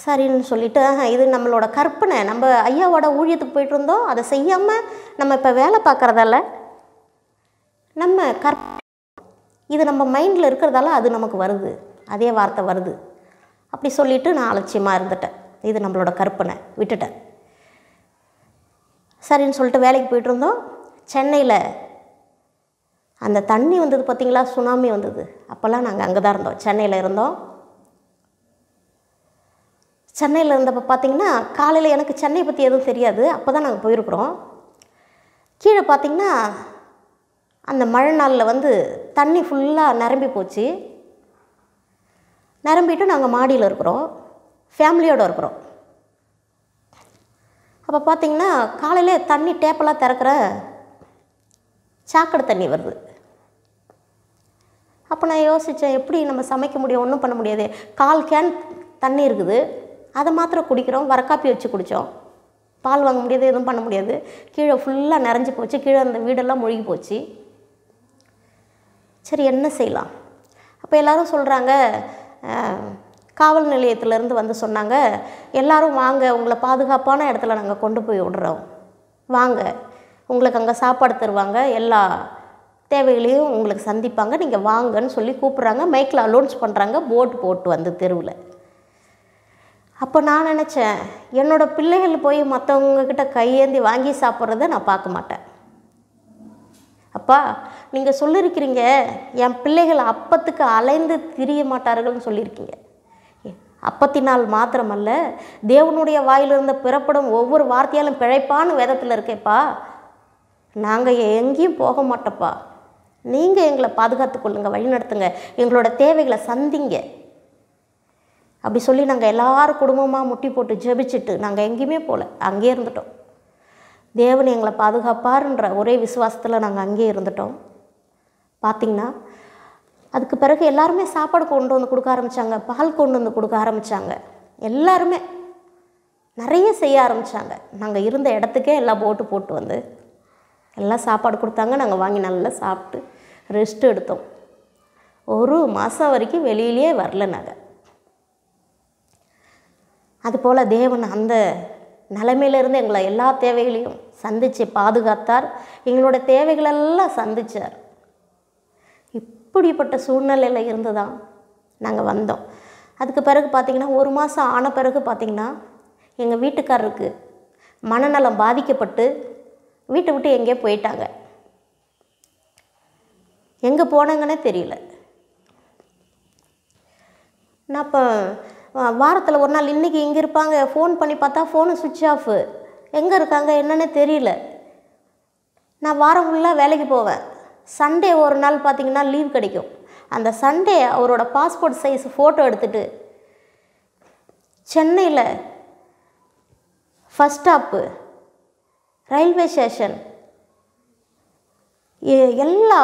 சரின்னு சொல்லிவிட்டு, இது நம்மளோட கற்பனை, நம்ம ஐயாவோட ஊழியத்துக்கு போயிட்டு இருந்தோம், அதை செய்யாமல் நம்ம இப்போ வேலை பார்க்குறதால நம்ம இது நம்ம மைண்டில் இருக்கிறதால அது நமக்கு வருது, அதே வார்த்தை வருது அப்படி சொல்லிவிட்டு நான் அலட்சியமாக இருந்துட்டேன். இது நம்மளோட கற்பனை, விட்டுட்டேன். சரின்னு சொல்லிட்டு வேலைக்கு போயிட்டு இருந்தோம். சென்னையில் அந்த தண்ணி வந்தது பார்த்திங்களா, சுனாமி வந்தது. அப்போல்லாம் நாங்கள் அங்கே தான் இருந்தோம், சென்னையில் இருந்தோம். சென்னையில் இருந்தப்போ பார்த்திங்கன்னா காலையில் எனக்கு சென்னை பற்றி எதுவும் தெரியாது, அப்போ தான் நாங்கள் போயிருக்கிறோம். கீழே பார்த்திங்கன்னா அந்த மழை நாளில் தண்ணி ஃபுல்லாக நிரம்பி போச்சு. நிரம்பிட்டு நாங்கள் மாடியில் இருக்கிறோம், ஃபேமிலியோடு இருக்கிறோம். அப்போ பார்த்திங்கன்னா காலையிலே தண்ணி டேப்பெல்லாம் திறக்கிற சாக்கடை தண்ணி வருது. அப்போ நான் யோசித்தேன், எப்படி நம்ம சமைக்க முடியும், ஒன்றும் பண்ண முடியாது. 1/4 கேன் தண்ணி இருக்குது, அதை மாத்திரம் குடிக்கிறோம். வர காப்பி வச்சு குடித்தோம். பால் வாங்க முடியாது, எதுவும் பண்ண முடியாது. கீழே ஃபுல்லாக நிறைஞ்சி போச்சு, கீழே அந்த வீடெல்லாம் மூழ்கி போச்சு. சரி என்ன செய்யலாம்? அப்போ எல்லோரும் சொல்கிறாங்க, காவல் நிலையத்திலேருந்து சொன்னாங்க, எல்லோரும் வாங்க, உங்களை பாதுகாப்பான இடத்துல நாங்கள் கொண்டு போய் விடுறோம், வாங்க, உங்களுக்கு அங்கே சாப்பாடு தருவாங்க, எல்லா தேவைகளையும் உங்களுக்கு சந்திப்பாங்க, நீங்கள் வாங்கன்னு சொல்லி கூப்பிட்றாங்க. மைக்கில் அலௌன்ஸ் பண்ணுறாங்க, போட்டு போட்டு தெருவில். அப்போ நான் நினச்சேன், என்னோடய பிள்ளைகள் போய் மற்றவங்கக்கிட்ட கையேந்தி வாங்கி சாப்பிட்றத நான் பார்க்க மாட்டேன். அப்பா, நீங்கள் சொல்லியிருக்கிறீங்க என் பிள்ளைகள் அப்பத்துக்கு அலைந்து திரிய மாட்டார்கள்னு சொல்லியிருக்கீங்க. அப்பத்தினால் மாத்திரமல்ல, தேவனுடைய வாயிலிருந்து பிறப்படும் ஒவ்வொரு வார்த்தையாலும் பிழைப்பான்னு வேதத்தில் இருக்கேப்பா. நாங்கள் எங்கேயும் போக மாட்டோப்பா, நீங்கள் எங்களை பாதுகாத்து கொள்ளுங்க, வழிநடத்துங்க, எங்களோட தேவைகளை சந்திங்க அப்படி சொல்லி நாங்கள் எல்லோரும் குடும்பமாக முட்டி போட்டு ஜெபிச்சுட்டு நாங்கள் எங்கேயுமே போகல, அங்கேயே இருந்துட்டோம். தேவன் எங்களை பாதுகாப்பார்ன்ற ஒரே விசுவாசத்தில் நாங்கள் அங்கேயே இருந்துட்டோம். பார்த்திங்கன்னா அதுக்கு பிறகு எல்லாருமே சாப்பாடு கொண்டு வந்து கொடுக்க ஆரம்பித்தாங்க, பால் கொண்டு வந்து கொடுக்க ஆரம்பித்தாங்க, எல்லாருமே நிறைய செய்ய ஆரம்பித்தாங்க. நாங்கள் இருந்த இடத்துக்கே எல்லாம் போட்டு போட்டு எல்லாம் சாப்பாடு கொடுத்தாங்க. நாங்கள் வாங்கி நல்லா சாப்பிட்டு ரெஸ்ட் எடுத்தோம். 1 மாதம் வரைக்கும் வெளியிலே வரல நாங்கள். அதுபோல் தேவன் அந்த நிலைமையிலேருந்து எங்களை எல்லா தேவைகளையும் சந்தித்து பாதுகாத்தார், எங்களோட தேவைகளெல்லாம் சந்தித்தார். இப்படிப்பட்ட சூழ்நிலையில் இருந்து தான் நாங்கள் வந்தோம். அதுக்கு பிறகு பார்த்திங்கன்னா 1 மாதம் ஆன பிறகு பார்த்திங்கன்னா எங்கள் வீட்டுக்காரருக்கு மனநலம் பாதிக்கப்பட்டு வீட்டை விட்டு எங்கேயோ போயிட்டாங்க. எங்கே போனாங்கன்னே தெரியல. நான் இப்போ வாரத்தில் ஒரு நாள் இன்றைக்கி எங்கே இருப்பாங்க, ஃபோன் பண்ணி பார்த்தா ஃபோனு சுவிட்ச் ஆஃபு, எங்கே இருக்காங்க என்னன்னே தெரியல. நான் வாரம் ஃபுல்லாக வேலைக்கு போவேன். சண்டே ஒரு நாள் பார்த்திங்கன்னா லீவ் கிடைக்கும். அந்த சண்டே அவரோட பாஸ்போர்ட் சைஸ் ஃபோட்டோ எடுத்துகிட்டு சென்னையில் ஃபஸ்ட் ஸ்டாப்பு, ரயில்வே ஸ்டேஷன், எல்லா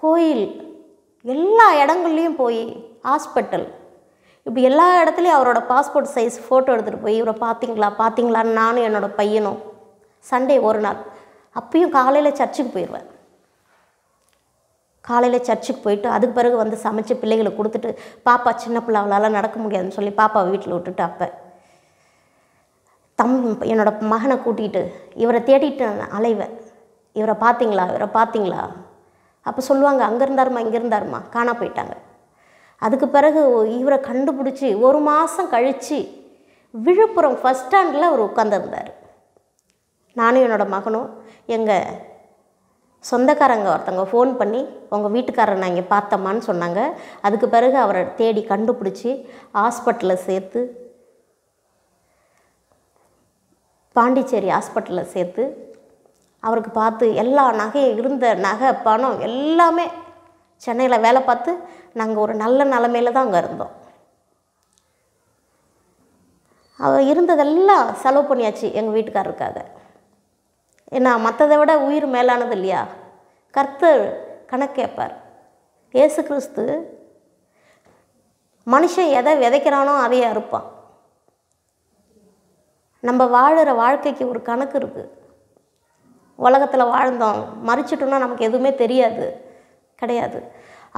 கோயில், எல்லா இடங்கள்லையும் போய் ஹாஸ்பிட்டல், இப்படி எல்லா இடத்துலையும் அவரோட பாஸ்போர்ட் சைஸ் ஃபோட்டோ எடுத்துகிட்டு போய் இவரை பார்த்தீங்களான்னு நானும் என்னோடய பையனும் சண்டே ஒரு நாள். அப்பயும் காலையில் சர்ச்சுக்கு போயிடுவேன். காலையில் சர்ச்சுக்கு போயிட்டு அதுக்கு பிறகு சமைச்சு பிள்ளைகளுக்கு கொடுத்துட்டு, பாப்பா சின்ன பிள்ளை அவளால் நடக்க முடியாதுன்னு சொல்லி பாப்பாவை வீட்டில் விட்டுட்டு, அப்போ என்னோடய மகனை கூட்டிகிட்டு இவரை தேடிட்டு அலைவேன். இவரை பார்த்தீங்களா? அப்போ சொல்லுவாங்க, அங்கே இருந்தாருமா, இங்கே இருந்தாருமா, காணா போயிட்டாங்க. அதுக்கு பிறகு இவரை கண்டுபிடிச்சி 1 மாதம் கழித்து விழுப்புரம் ஃபஸ்ட் ஸ்டாண்டில் அவர் உட்காந்துருந்தார். நானும் என்னோடய மகனும், எங்கள் சொந்தக்காரங்க ஒருத்தவங்க ஃபோன் பண்ணி உங்கள் வீட்டுக்காரரை நான் இங்கே பார்த்தம்மான்னு சொன்னாங்க. அதுக்கு பிறகு அவரை தேடி கண்டுபிடிச்சி ஹாஸ்பிட்டலில் சேர்த்து, பாண்டிச்சேரி ஹாஸ்பிட்டலில் சேர்த்து அவருக்கு பார்த்து எல்லா நகையும் இருந்த நகை பணம் எல்லாமே சென்னையில் வேலை பார்த்து நாங்கள் ஒரு நல்ல நிலமையில தான் அங்கே இருந்தோம். அவர் இருந்ததெல்லாம் செலவு பண்ணியாச்சு எங்கள் வீட்டுக்காரருக்காக. ஏன்னா மற்றதை விட உயிர் மேலானது இல்லையா? கர்த்தர் கணக்கு கேட்பார். இயேசு கிறிஸ்து மனுஷன் எதை விதைக்கிறானோ அதையே அறுப்பான். நம்ம வாழுற வாழ்க்கைக்கு ஒரு கணக்கு இருக்குது. உலகத்தில் வாழ்ந்தோம், மறிச்சிட்டோன்னா நமக்கு எதுவுமே தெரியாது, கிடையாது.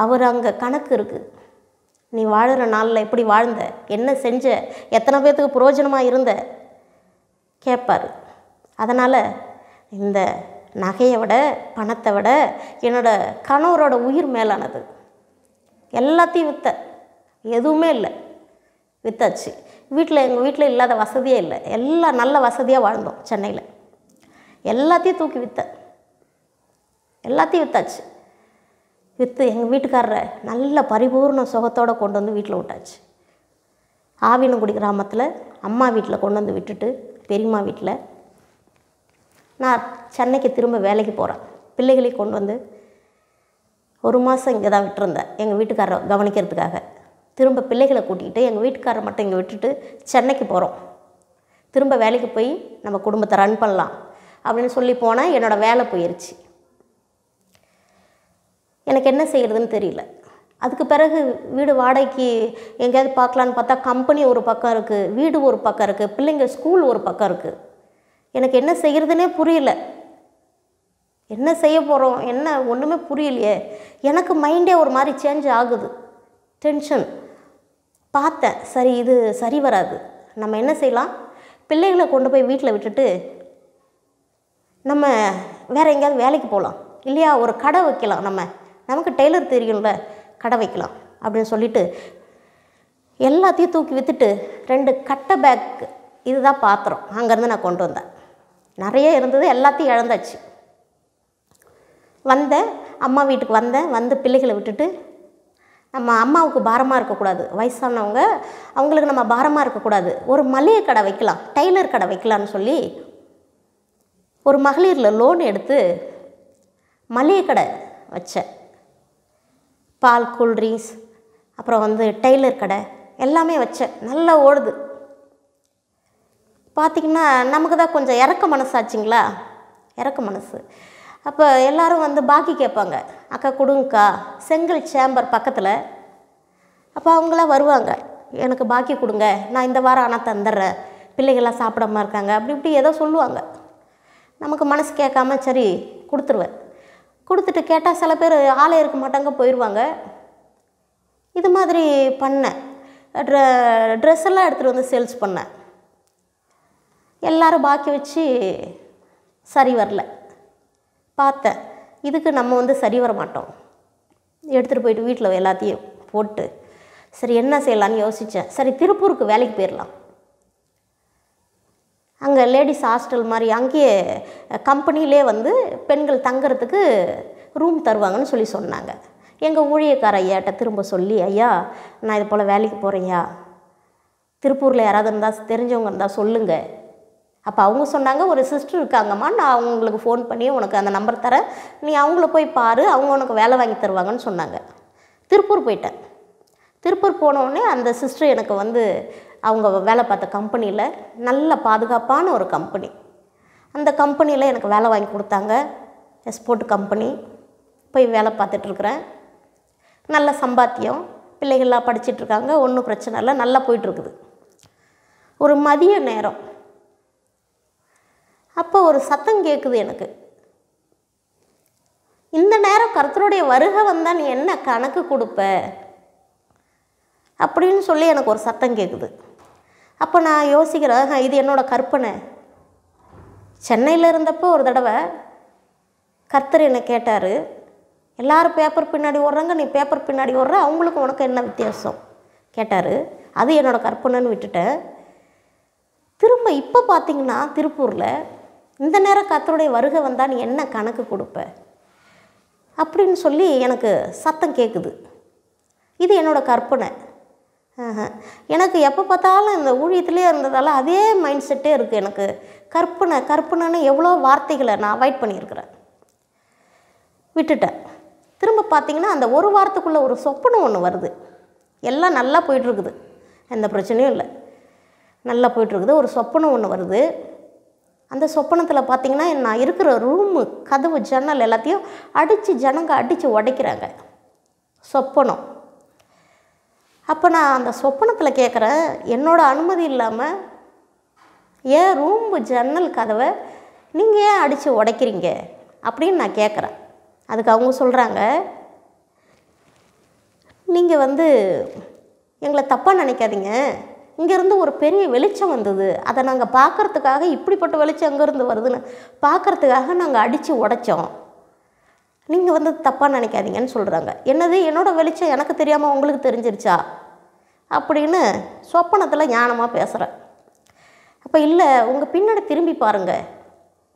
அவர் அங்கே கணக்கு இருக்குது. நீ வாழுற நாளில் எப்படி வாழ்ந்த, என்ன செஞ்ச, எத்தனை பேர்த்துக்கு பிரயோஜனமாக இருந்த கேட்பார். அதனால் இந்த நகையை விட பணத்தை விட என்னோடய கணவரோட உயிர் மேலானது. எல்லாத்தையும் விற்ற, எதுவுமே இல்லை, விற்றாச்சு. எங்கள் வீட்டில் இல்லாத வசதியே இல்லை, எல்லாம் நல்ல வசதியாக வாழ்ந்தோம் சென்னையில். எல்லாத்தையும் தூக்கி எல்லாத்தையும் விற்றாச்சு. விற்று எங்கள் வீட்டுக்காரரை நல்ல பரிபூர்ண சுகத்தோடு கொண்டு வந்து வீட்டில் விட்டாச்சு. ஆவினங்குடி கிராமத்தில் அம்மா வீட்டில் கொண்டு வந்து விட்டுட்டு பெரியம்மா வீட்டில் நான் சென்னைக்கு திரும்ப வேலைக்கு போகிறேன். பிள்ளைகளையும் கொண்டு வந்து 1 மாதம் இங்கே தான் விட்டுருந்தேன் எங்கள் வீட்டுக்காரரை கவனிக்கிறதுக்காக. திரும்ப பிள்ளைகளை கூட்டிகிட்டு எங்கள் வீட்டுக்காரரை மட்டும் இங்கே விட்டுட்டு சென்னைக்கு போகிறோம். திரும்ப வேலைக்கு போய் நம்ம குடும்பத்தை ரன் பண்ணலாம் அப்படின்னு சொல்லி போனால் என்னோடய வேலை போயிடுச்சு. எனக்கு என்ன செய்கிறதுன்னு தெரியல. அதுக்கு பிறகு வீடு வாடகைக்கு எங்கேயாவது பார்க்கலான்னு பார்த்தா கம்பெனி ஒரு பக்கம் இருக்குது, வீடு ஒரு பக்கம் இருக்குது, பிள்ளைங்க ஸ்கூல் ஒரு பக்கம் இருக்குது. எனக்கு என்ன செய்கிறதுனே புரியல. என்ன செய்ய போகிறோம், என்ன ஒன்றுமே புரியலையே. எனக்கு மைண்டே ஒரு மாதிரி சேஞ்ச் ஆகுது, டென்ஷன். பார்த்தேன், சரி இது சரி வராது. நம்ம என்ன செய்யலாம், பிள்ளைகளை கொண்டு போய் வீட்டில் விட்டுட்டு நம்ம வேறு எங்கேயாவது வேலைக்கு போகலாம், இல்லையா ஒரு கடை வைக்கலாம், நமக்கு டெய்லர் தெரியும்ல, கடை வைக்கலாம் அப்படின்னு சொல்லிட்டு எல்லாத்தையும் தூக்கி விற்றுட்டு 2 கட்டை பேக் இதுதான் பாத்திரம் அங்கேருந்து நான் கொண்டு வந்தேன். நிறைய இருந்தது, எல்லாத்தையும் இழந்தாச்சு. வந்தேன், அம்மா வீட்டுக்கு வந்து பிள்ளைகளை விட்டுட்டு நம்ம அம்மாவுக்கு பாரமாக இருக்கக்கூடாது, வயசானவங்க, அவங்களுக்கு நம்ம பாரமாக இருக்கக்கூடாது, ஒரு மளிகை கடை வைக்கலாம், டெய்லர் கடை வைக்கலான்னு சொல்லி ஒரு மகளிரில் லோன் எடுத்து மளிகை கடை வச்சேன். பால், கூல்ட்ரிங்க்ஸ், அப்புறம் டெய்லர் கடை எல்லாமே வச்சேன். நல்லா ஓடுது. பார்த்திங்கன்னா நமக்கு தான் கொஞ்சம் இறக்க மனசாச்சுங்களா, இறக்க மனசு. அப்போ எல்லோரும் பாக்கி கேட்பாங்க, அக்கா கொடுங்கக்கா, செங்கல் சேம்பர் பக்கத்தில். அப்போ அவங்களாம் வருவாங்க, எனக்கு பாக்கி கொடுங்க, நான் இந்த வாரம் ஆனால் தந்துடுறேன், பிள்ளைகள்லாம் சாப்பிடாம இருக்காங்க, அப்படி இப்படி ஏதோ சொல்லுவாங்க. நமக்கு மனசு கேட்காம சரி கொடுத்துருவேன். கொடுத்துட்டு கேட்டால் சில பேர் ஆளே இருக்க மாட்டாங்க, போயிடுவாங்க. இது மாதிரி பண்ணேன். ட்ரெஸ்ஸெல்லாம் எடுத்துகிட்டு சேல்ஸ் பண்ணேன். எல்லோரும் பாக்கி வச்சு சரி வரல. பார்த்தேன், இதுக்கு நம்ம சரி வர மாட்டோம். எடுத்துகிட்டு போயிட்டு வீட்டில் எல்லாத்தையும் போட்டு சரி என்ன செய்யலான்னு யோசித்தேன். சரி திருப்பூருக்கு வேலைக்கு போயிடலாம். அங்கே லேடிஸ் ஹாஸ்டல் மாதிரி அங்கேயே கம்பெனிலே பெண்கள் தங்குறதுக்கு ரூம் தருவாங்கன்னு சொல்லி சொன்னாங்க. எங்கள் ஊழியக்கார ஐயாட்ட திரும்ப சொல்லி, ஐயா நான் இது போல் வேலைக்கு போகிறேன்யா, திருப்பூரில் யாராவது இருந்தால் தெரிஞ்சவங்க இருந்தால் சொல்லுங்கள். அப்போ அவங்க சொன்னாங்க, ஒரு சிஸ்டர் இருக்காங்கம்மா, நான் அவங்களுக்கு ஃபோன் பண்ணி உனக்கு அந்த நம்பர் தரேன், நீ அவங்கள போய் பாரு, அவங்க உனக்கு வேலை வாங்கி தருவாங்கன்னு சொன்னாங்க. திருப்பூர் போயிட்டேன். திருப்பூர் போனோடனே அந்த சிஸ்டர் எனக்கு அவங்க வேலை பார்த்த கம்பெனியில், நல்ல பாதுகாப்பான ஒரு கம்பெனி, அந்த கம்பெனியில் எனக்கு வேலை வாங்கி கொடுத்தாங்க. எக்ஸ்போர்ட் கம்பெனி போய் வேலை பார்த்துட்ருக்குறேன். நல்ல சம்பாத்தியம், பிள்ளைகள்லாம் படிச்சிட்ருக்காங்க, ஒன்றும் பிரச்சனை இல்லை, நல்லா போயிட்டுருக்குது. ஒரு மதிய நேரம் அப்போ ஒரு சத்தம் கேட்குது எனக்கு. இந்த நேரம் கர்த்தருடைய வருகை வந்தால் நீ என்ன கணக்கு கொடுப்ப அப்படின்னு சொல்லி எனக்கு ஒரு சத்தம் கேட்குது. அப்போ நான் யோசிக்கிறேன், இது என்னோடய கற்பனை. சென்னையில் இருந்தப்போ ஒரு தடவை கர்த்தர் என்னை கேட்டார், எல்லோரும் பேப்பர் பின்னாடி ஓடுறாங்க, நீ பேப்பர் பின்னாடி ஓடுற, அவங்களுக்கு உனக்கு என்ன வித்தியாசம் கேட்டார். அது என்னோடய கற்பனைன்னு விட்டுட்டேன். திரும்ப இப்போ பார்த்திங்கன்னா திருப்பூரில் இந்த நேரம் கர்த்தருடைய வருகை வந்தால் நீ என்ன கணக்கு கொடுப்ப அப்படின்னு சொல்லி எனக்கு சத்தம் கேட்குது. இது என்னோடய கற்பனை. எனக்கு எப்போ பார்த்தாலும் இந்த ஊழியத்திலே இருந்ததால் அதே மைண்ட் செட்டே இருக்குது எனக்கு. கற்பனைன்னு எவ்வளோ வார்த்தைகளை நான் அவாய்ட் பண்ணியிருக்கிறேன், விட்டுட்டேன். திரும்ப பார்த்திங்கன்னா அந்த ஒரு வாரத்துக்குள்ளே ஒரு சொப்பனம் ஒன்று வருது. எல்லாம் நல்லா போயிட்டுருக்குது, எந்த பிரச்சனையும் இல்லை, நல்லா போயிட்டுருக்குது. ஒரு சொப்பனம் ஒன்று வருது. அந்த சொப்பனத்தில் பார்த்திங்கன்னா நான் இருக்கிற ரூமு கதவு ஜன்னல் எல்லாத்தையும் ஜனங்க அடித்து உடைக்கிறாங்க. சொப்பனம். அப்போ நான் அந்த சொப்பனத்தில் கேட்குறேன், என்னோடய அனுமதி இல்லாமல் ஏன் ரூம்பு ஜன்னல் கதவை நீங்கள் ஏன் அடித்து உடைக்கிறீங்க அப்படின்னு நான் கேட்குறேன். அதுக்கு அவங்க சொல்கிறாங்க, நீங்கள் எங்களை தப்பாக நினைக்காதீங்க, இங்கேருந்து ஒரு பெரிய வெளிச்சம் வந்தது, அதை நாங்கள் பார்க்குறதுக்காக, இப்படிப்பட்ட வெளிச்சம் எங்கேருந்து வருதுன்னு பார்க்குறதுக்காக நாங்கள் அடித்து உடைச்சோம், நீங்கள் வந்து தப்பாக நினைக்காதீங்கன்னு சொல்கிறாங்க. என்னது, என்னோடய வெளிச்சம் எனக்கு தெரியாமல் உங்களுக்கு தெரிஞ்சிருச்சா அப்படின்னு சொப்பனத்தில் ஞானமாக பேசுகிறேன். அப்போ இல்லை, உங்கள் பின்னாடி திரும்பி பாருங்கள்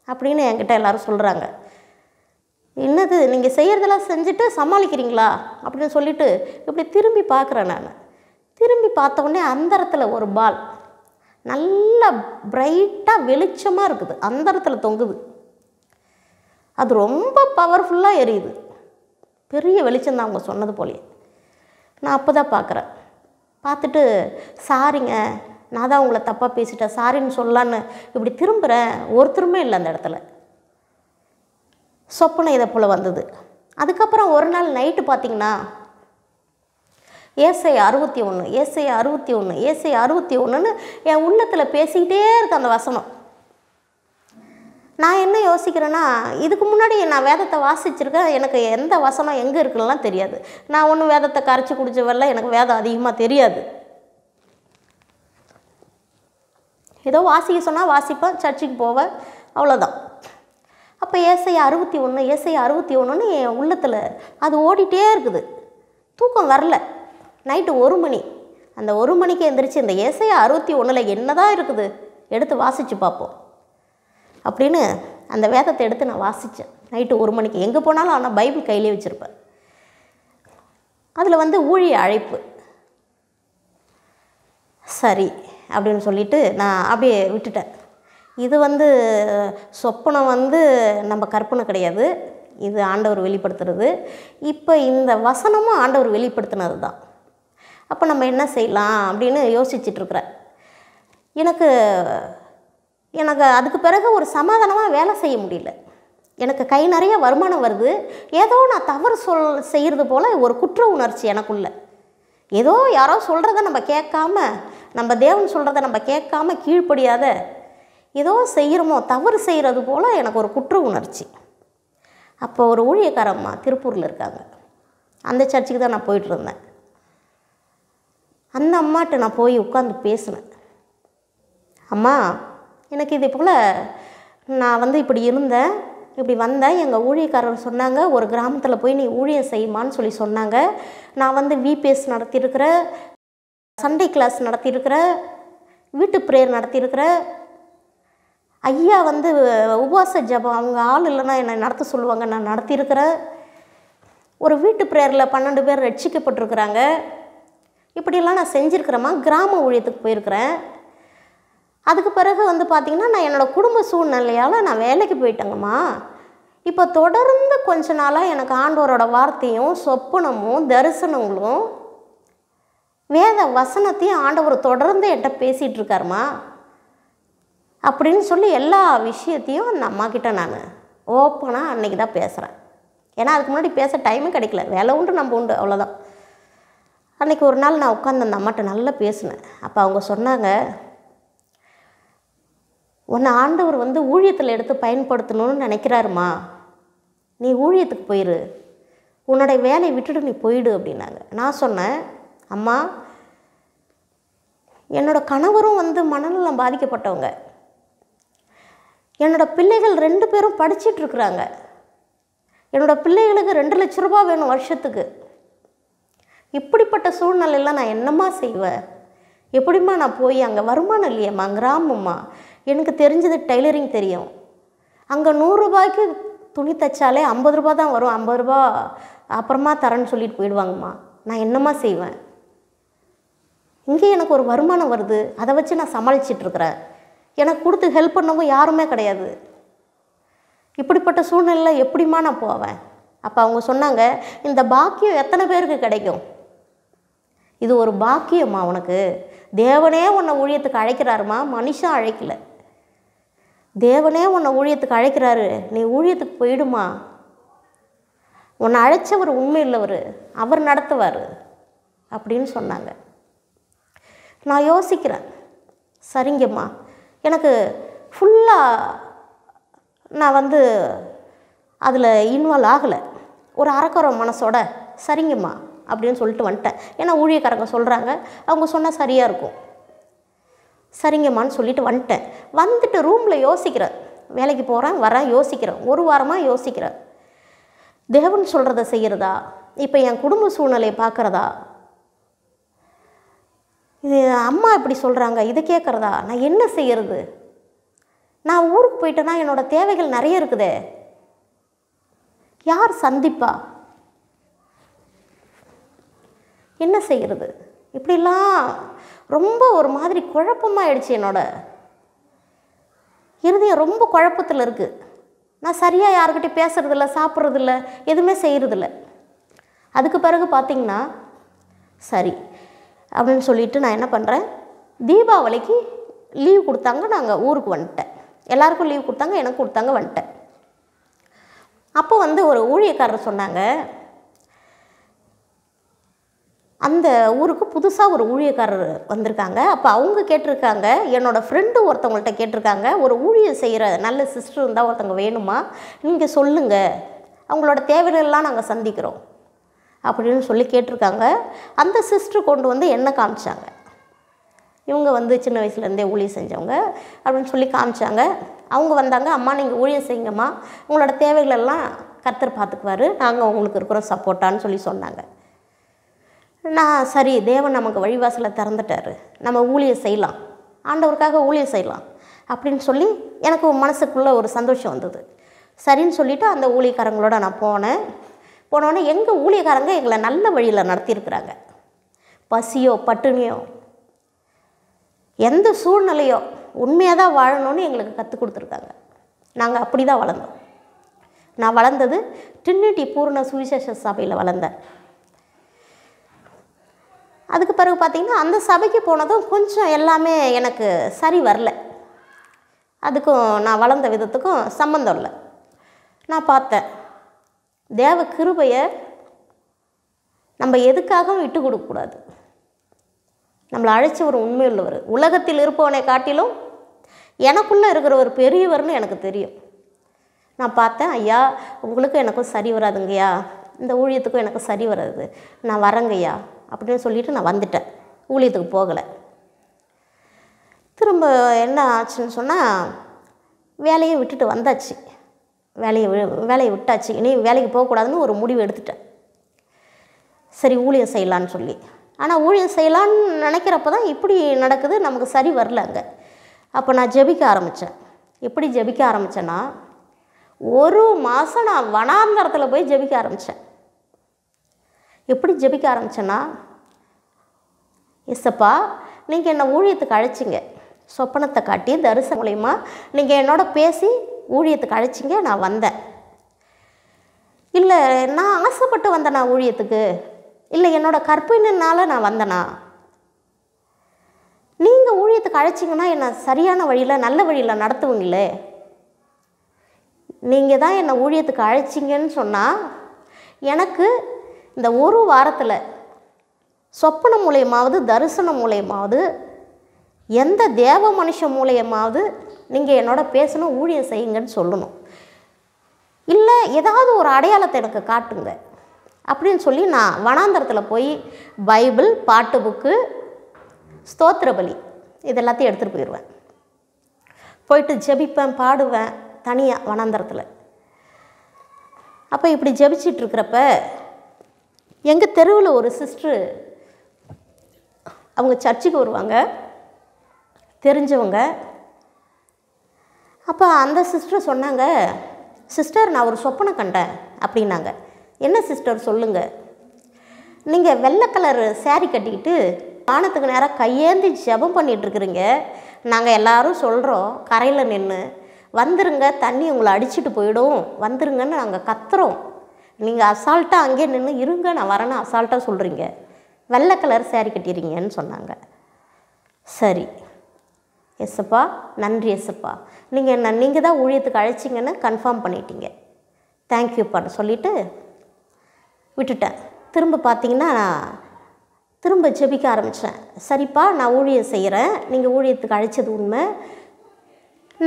அப்படின்னு என்கிட்ட எல்லோரும் சொல்கிறாங்க. என்னது, நீங்கள் செய்கிறதெல்லாம் செஞ்சுட்டு சமாளிக்கிறீங்களா அப்படின்னு சொல்லிவிட்டு இப்படி திரும்பி பார்க்குறேன். நான் திரும்பி பார்த்தோடனே அந்தரத்தில் ஒரு பால் நல்லா பிரைட்டாக வெளிச்சமாக இருக்குது, அந்தரத்தில் தொங்குது. அது ரொம்ப பவர்ஃபுல்லாக எரியுது, பெரிய வெளிச்சம் தான் அவங்க சொன்னது போலேயே. நான் அப்போ தான் பார்க்குறேன். பார்த்துட்டு சாரிங்க, நான் தான் உங்களை தப்பாக பேசிட்டேன், சாரின்னு சொல்லலான்னு இப்படி திரும்புகிறேன், ஒருத்தருமே இல்லை அந்த இடத்துல. சொப்பனம் இதை போல் வந்தது. அதுக்கப்புறம் ஒரு நாள் நைட்டு பார்த்திங்கன்னா ஏசாயா 61 ஏசாயா 61 ஏசாயா 61ன்னு என் உள்ளத்தில் பேசிக்கிட்டே இருக்கு அந்த வசனம். நான் என்ன யோசிக்கிறேன்னா, இதுக்கு முன்னாடி நான் வேதத்தை வாசிச்சிருக்கேன், எனக்கு எந்த வசனம் எங்கே இருக்குலாம் தெரியாது. நான் ஒன்றும் வேதத்தை கரைச்சி குடிச்சவெல்லாம் எனக்கு வேதம் அதிகமாக தெரியாது. ஏதோ வாசிக்க சொன்னால் வாசிப்பேன், சர்ச்சுக்கு போவேன், அவ்வளோதான். அப்போ ஏசாயா 61 ஏசாயா 61ன்னு என் உள்ளத்தில் அது ஓடிட்டே இருக்குது. தூக்கம் வரல. நைட்டு 1 மணி. அந்த 1 மணிக்கு எந்திரிச்சு இந்த ஏசாயா 61ல் என்ன தான் இருக்குது எடுத்து வாசித்து பார்ப்போம் அப்படின்னு அந்த வேதத்தை எடுத்து நான் வாசித்தேன். நைட்டு 1 மணிக்கு எங்கே போனாலும், ஆனால் பைபிள் கையிலே வச்சுருப்பேன். அதில் வந்து ஊழிய அழைப்பு. சரி அப்படின்னு சொல்லிவிட்டு நான் அப்படியே விட்டுட்டேன். இது வந்து சொப்பனம் வந்து நம்ம கற்பனை கிடையாது, இது ஆண்டவர் வெளிப்படுத்துறது. இப்போ இந்த வசனமும் ஆண்டவர் வெளிப்படுத்தினது தான். அப்போ நம்ம என்ன செய்யலாம் அப்படின்னு யோசிச்சுட்ருக்குறேன். எனக்கு அதுக்கு பிறகு ஒரு சமாதானமாக வேலை செய்ய முடியல. எனக்கு கை நிறைய வருமானம் வருது, ஏதோ நான் தவறு செய்கிறது போல் ஒரு குற்ற உணர்ச்சி எனக்குள்ள. ஏதோ யாரோ சொல்கிறத நம்ம கேட்காம, நம்ம தேவன் சொல்கிறத நம்ம கேட்காம கீழ்ப்படியாத ஏதோ செய்கிறோமோ, தவறு செய்கிறது போல் எனக்கு ஒரு குற்ற உணர்ச்சி. அப்போ ஒரு ஊழியக்காரம்மா திருப்பூரில் இருக்காங்க, அந்த சர்ச்சுக்கு தான் நான் போயிட்டுருந்தேன். அந்த அம்மாட்ட நான் போய் உட்காந்து பேசினேன். அம்மா, எனக்கு இதே போல் நான் வந்து இப்படி இருந்தேன், இப்படி வந்தேன், எங்கள் ஊழியக்காரர் சொன்னாங்க ஒரு கிராமத்தில் போய் நீ ஊழியம் செய்யுமான்னு சொல்லி சொன்னாங்க. நான் வந்து விபிஎஸ் நடத்தியிருக்கிறேன், சண்டே கிளாஸ் நடத்தியிருக்கிறேன், வீட்டு ப்ரேயர் நடத்தியிருக்கிறேன். ஐயா வந்து உபவாச ஜபம் அவங்க ஆள் இல்லைன்னா என்னை நடத்த சொல்லுவாங்க, நான் நடத்தியிருக்கிறேன். ஒரு வீட்டு ப்ரேயரில் 12 பேர் ரட்சிக்கப்பட்டிருக்கிறாங்க. இப்படியெல்லாம் நான் செஞ்சுருக்கிறேம்மா. கிராம ஊழியத்துக்கு போயிருக்கிறேன். அதுக்கு பிறகு வந்து பார்த்திங்கன்னா நான் என்னோடய குடும்ப சூழ்நிலையால் நான் வேலைக்கு போயிட்டேங்கம்மா. இப்போ தொடர்ந்து கொஞ்ச நாளாக எனக்கு ஆண்டவரோட வார்த்தையும் சொப்பனமும் தரிசனங்களும் வேத வசனத்தையும் ஆண்டவர் தொடர்ந்து என்கிட்ட பேசிகிட்டு இருக்காருமா அப்படின்னு சொல்லி எல்லா விஷயத்தையும் அந்த அம்மாக்கிட்ட நான் ஓப்பனாக அன்றைக்கி தான் பேசுகிறேன். ஏன்னா அதுக்கு முன்னாடி பேச டைமும் கிடைக்கல, வேலை உண்டு நம்ம உண்டு, அவ்வளோதான். அன்றைக்கி ஒரு நாள் நான் உட்காந்து அந்த அம்மாட்ட நல்லா பேசினேன். அப்போ அவங்க சொன்னாங்க, உன்னை ஆண்டவர் வந்து ஊழியத்தில் எடுத்து பயன்படுத்தணும்னு நினைக்கிறாருமா, நீ ஊழியத்துக்கு போயிரு, உன்னுடைய வேலையை விட்டுட்டு நீ போயிடு அப்படின்னாங்க. நான் சொன்னேன், அம்மா, என்னோடய கணவரும் வந்து மனநலம் பாதிக்கப்பட்டவங்க, என்னோடய பிள்ளைகள் 2 பேரும் படிச்சிட்ருக்குறாங்க, என்னோடய பிள்ளைகளுக்கு 2 லட்ச ரூபா வேணும் வருஷத்துக்கு. இப்படிப்பட்ட சூழ்நிலையில் நான் என்னம்மா செய்வேன்? எப்படிம்மா நான் போய், அங்கே வருமானம் இல்லையம்மா, கிராமம்மா, எனக்கு தெரிஞ்சது டெய்லரிங் தெரியும், அங்கே 100 ரூபாய்க்கு துணி தைச்சாலே 50 ரூபா தான் வரும், 50 ரூபா அப்புறமா தரேன்னு சொல்லிட்டு போயிடுவாங்கம்மா, நான் என்னம்மா செய்வேன்? இங்கே எனக்கு ஒரு வருமானம் வருது, அதை வச்சு நான் சமாளிச்சிட்ருக்கிறேன், எனக்கு கொடுத்து ஹெல்ப் பண்ணவும் யாருமே கிடையாது, இப்படிப்பட்ட சூழ்நிலையில் எப்படிம்மா நான் போவேன்? அப்போ அவங்க சொன்னாங்க, இந்த பாக்கியம் எத்தனை பேருக்கு கிடைக்கும்? இது ஒரு பாக்கியம்மா உனக்கு, தேவனே உன்னை ஊழியத்துக்கு அழைக்கிறாருமா, மனுஷன் அழைக்கல, தேவனே உன்னை ஊழியத்துக்கு அழைக்கிறாரு, நீ ஊழியத்துக்கு போயிடுமா, உன்னை அழைச்சவர் உண்மை இல்லவர், அவர் நடத்துவார் அப்படின்னு சொன்னாங்க. நான் யோசிக்கிறேன், சரிங்கம்மா, எனக்கு ஃபுல்லாக நான் வந்து அதில் இன்வால்வ் ஆகலை, ஒரு அறக்குறை மனசோட சரிங்கம்மா அப்படின்னு சொல்லிட்டு வந்துட்டேன். ஏன்னா ஊழியக்காரங்க சொல்கிறாங்க, அவங்க சொன்னால் சரியாக இருக்கும். சரிங்கம்மான்னு சொல்லிட்டு வந்துட்டேன். வந்துட்டு ரூமில் யோசிக்கிறேன், வேலைக்கு போகிறேன் வரேன் யோசிக்கிறேன், ஒரு வாரமாக யோசிக்கிறேன். தேவன் சொல்கிறத செய்கிறதா, இப்போ என் குடும்ப சூழ்நிலையை பார்க்குறதா, இது அம்மா இப்படி சொல்கிறாங்க இதை கேட்குறதா, நான் என்ன செய்கிறது? நான் ஊருக்கு போயிட்டேன்னா என்னோடய தேவைகள் நிறைய இருக்குதே, யார் சந்திப்பா, என்ன செய்கிறது? இப்படிலாம் ரொம்ப ஒரு மாதிரி குழப்பமாகிடுச்சு. என்னோட இருதயம் ரொம்ப குழப்பத்தில் இருக்குது. நான் சரியாக யாருக்கிட்டே பேசுகிறதில்ல, சாப்பிட்றதில்ல, எதுவுமே செய்கிறதில்ல. அதுக்கு பிறகு பார்த்திங்கன்னா சரி அப்படின்னு சொல்லிவிட்டு நான் என்ன பண்ணுறேன், தீபாவளிக்கு லீவ் கொடுத்தாங்க, நாங்கள் ஊருக்கு வந்துட்டேன். எல்லாருக்கும் லீவ் கொடுத்தாங்க, எனக்கு கொடுத்தாங்க, வந்துட்டேன். அப்போ ஒரு ஊழியக்காரர் சொன்னாங்க, அந்த ஊருக்கு புதுசாக ஒரு ஊழியக்காரர் வந்திருக்காங்க. அப்போ அவங்க கேட்டிருக்காங்க, என்னோடய ஃப்ரெண்டு ஒருத்தவங்கள்ட்ட கேட்டிருக்காங்க, ஒரு ஊழியம் செய்கிற நல்ல சிஸ்டர் இருந்தால் ஒருத்தவங்க வேணுமா, நீங்கள் சொல்லுங்கள், அவங்களோட தேவைகளெல்லாம் நாங்கள் சந்திக்கிறோம் அப்படின்னு சொல்லி கேட்டிருக்காங்க. அந்த சிஸ்டர் கொண்டு என்ன காமிச்சாங்க, இவங்க சின்ன வயசுலேருந்தே ஊழியம் செஞ்சவங்க அப்படின்னு சொல்லி காமிச்சாங்க. அவங்க வந்தாங்க, அம்மா நீங்கள் ஊழியம் செய்யுங்கம்மா, உங்களோட தேவைகளெல்லாம் கர்த்தர் பார்த்துக்குவார், நாங்கள் உங்களுக்கு இருக்கிறோம் சப்போர்ட்டான்னு சொல்லி சொன்னாங்க. நான் சரி, தேவன் நமக்கு வழிவாசலை திறந்துட்டார், நம்ம ஊழியம் செய்யலாம், ஆண்டவருக்காக ஊழியம் செய்யலாம் அப்படின்னு சொல்லி எனக்கு மனசுக்குள்ளே ஒரு சந்தோஷம் வந்தது. சரின்னு சொல்லிவிட்டு அந்த ஊழியக்காரங்களோட நான் போனோடனே எங்கள் ஊழியக்காரங்க எங்களை நல்ல வழியில் நடத்தியிருக்கிறாங்க. பசியோ பட்டினியோ எந்த சூழ்நிலையோ உண்மையாக தான் வாழணும்னு எங்களுக்கு கற்றுக் கொடுத்துருக்காங்க. நாங்கள் அப்படி தான் வளர்ந்தோம். நான் வளர்ந்தது ட்ரினிட்டி பூர்ண சுவிசேஷ சபையில் வளர்ந்தேன். அதுக்கு பிறகு பார்த்திங்கன்னா அந்த சபைக்கு போனதும் கொஞ்சம் எல்லாமே எனக்கு சரி வரல. அதுக்கும் நான் வளர்ந்த விதத்துக்கும் சம்மந்தம் இல்லை. நான் பார்த்தேன், தேவ கிருபையை நம்ம எதுக்காகவும் விட்டு கொடுக்கக்கூடாது. நம்மளை அழைச்ச ஒரு உண்மையுள்ளவர், உலகத்தில் இருப்பவனை காட்டிலும் எனக்குள்ளே இருக்கிற ஒரு பெரியவர்னு எனக்கு தெரியும். நான் பார்த்தேன், ஐயா உங்களுக்கும் எனக்கும் சரி வராதுங்கய்யா, இந்த ஊழியத்துக்கும் எனக்கு சரி வராது, நான் வரேங்கய்யா அப்படின்னு சொல்லிவிட்டு நான் வந்துட்டேன். ஊழியத்துக்கு போகலை. திரும்ப என்ன ஆச்சுன்னு சொன்னால், வேலையை விட்டுட்டு வந்தாச்சு. வேலையை விட்டாச்சு. இனி வேலைக்கு போகக்கூடாதுன்னு ஒரு முடிவு எடுத்துட்டேன். சரி ஊழியம் செய்யலான்னு சொல்லி. ஆனால் ஊழியம் செய்யலான்னு நினைக்கிறப்ப தான் இப்படி நடக்குது, நமக்கு சரி வரல அங்கே. அப்போ நான் ஜெபிக்க ஆரம்பித்தேன். எப்படி ஜெபிக்க ஆரம்பித்தேன்னா, ஒரு மாதம் நான் வனாந்தரத்தில் போய் ஜெபிக்க ஆரம்பித்தேன். எப்படி ஜெபிக்க ஆரம்பித்தேன்னா, எஸ்ஸப்பா நீங்கள் என்னை ஊழியத்துக்கு அழைச்சிங்க, சொப்பனத்தை காட்டி தரிசன மூலயமா நீங்கள் என்னோட பேசி ஊழியத்துக்கு அழைச்சிங்க, நான் வந்தேன். இல்லை நான் ஆசைப்பட்டு வந்தேனா ஊழியத்துக்கு, இல்லை என்னோடய கற்பினால் நான் வந்தேனா? நீங்கள் ஊழியத்துக்கு அழைச்சிங்கன்னா என்னை சரியான வழியில் நல்ல வழியில் நடத்துவீங்களே. நீங்கள் தான் என்னை ஊழியத்துக்கு அழைச்சிங்கன்னு சொன்னால் எனக்கு இந்த ஒரு வாரத்தில் சொப்பனம் மூலயமாவது தரிசனம் மூலயமாவது எந்த தேவ மனுஷன் மூலயமாவது நீங்கள் என்னோட பேசணும், ஊழியம் செய்யுங்கன்னு சொல்லணும். இல்லை ஏதாவது ஒரு அடையாளத்தை எனக்கு காட்டுங்க அப்படின்னு சொல்லி நான் வனாந்தரத்தில் போய் பைபிள், பாட்டு புக்கு, ஸ்தோத்திர பலி இது எல்லாத்தையும் எடுத்துகிட்டு போயிடுவேன். போயிட்டு ஜெபிப்பேன், பாடுவேன் தனியாக வனாந்தரத்தில். அப்போ இப்படி ஜெபிச்சிட்ருக்கிறப்ப எங்கள் தெருவில் ஒரு சிஸ்டரு, அவங்க சர்ச்சுக்கு வருவாங்க, தெரிஞ்சவங்க. அப்போ அந்த சிஸ்டர் சொன்னாங்க, சிஸ்டர் நான் ஒரு சொப்பனை கண்டேன் அப்படின்னாங்க. என்ன சிஸ்டர் சொல்லுங்கள். நீங்கள் வெள்ளை கலர் சேரீ கட்டிக்கிட்டு வானத்துக்கு நேராக கையேந்தி ஜெபம் பண்ணிகிட்ருக்குறீங்க, நாங்கள் எல்லோரும் சொல்கிறோம் கரையில் நின்று வந்துருங்க, தண்ணி உங்களை அடிச்சுட்டு போயிடும், வந்துருங்கன்னு நாங்கள் கத்துறோம், நீங்கள் அசால்ட்டாக அங்கேயே நின்று இருங்க நான் வரேன்னு அசால்ட்டாக சொல்கிறீங்க, வெள்ளை கலர் சேரீ கட்டிடுறீங்கன்னு சொன்னாங்க. சரி எஸ்ஸப்பா, நன்றி எஸ்ஸப்பா, நீங்கள் தான் ஊழியத்துக்கு அழைச்சிங்கன்னு கன்ஃபார்ம் பண்ணிட்டீங்க, தேங்க்யூப்பான்னு சொல்லிவிட்டு விட்டுட்டேன். திரும்ப பார்த்தீங்கன்னா திரும்ப ஜெபிக்க ஆரம்பித்தேன். சரிப்பா நான் ஊழியம் செய்கிறேன், நீங்கள் ஊழியத்துக்கு அழைச்சது உண்மை,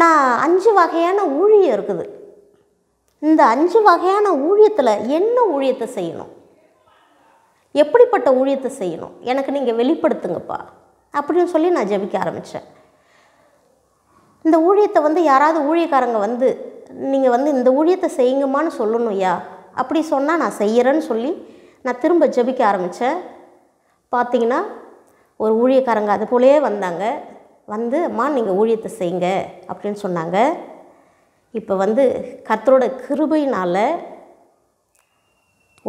நான் 5 வகையான ஊழியம் இருக்குது, இந்த 5 வகையான ஊழியத்தில் என்ன ஊழியத்தை செய்யணும், எப்படிப்பட்ட ஊழியத்தை செய்யணும் எனக்கு நீங்கள் வெளிப்படுத்துங்கப்பா அப்படின்னு சொல்லி நான் ஜெபிக்க ஆரம்பித்தேன். இந்த ஊழியத்தை யாராவது ஊழியக்காரங்க நீங்கள் இந்த ஊழியத்தை செய்யுங்கம்மான்னு சொல்லணும் ஐயா, அப்படி சொன்னால் நான் செய்கிறேன்னு சொல்லி நான் திரும்ப ஜெபிக்க ஆரம்பித்தேன். பார்த்தீங்கன்னா ஒரு ஊழியக்காரங்க அது போலே வந்தாங்க. அம்மா நீங்கள் ஊழியத்தை செய்யுங்க அப்படின்னு சொன்னாங்க. இப்போ கர்த்தரோட கிருபையினால்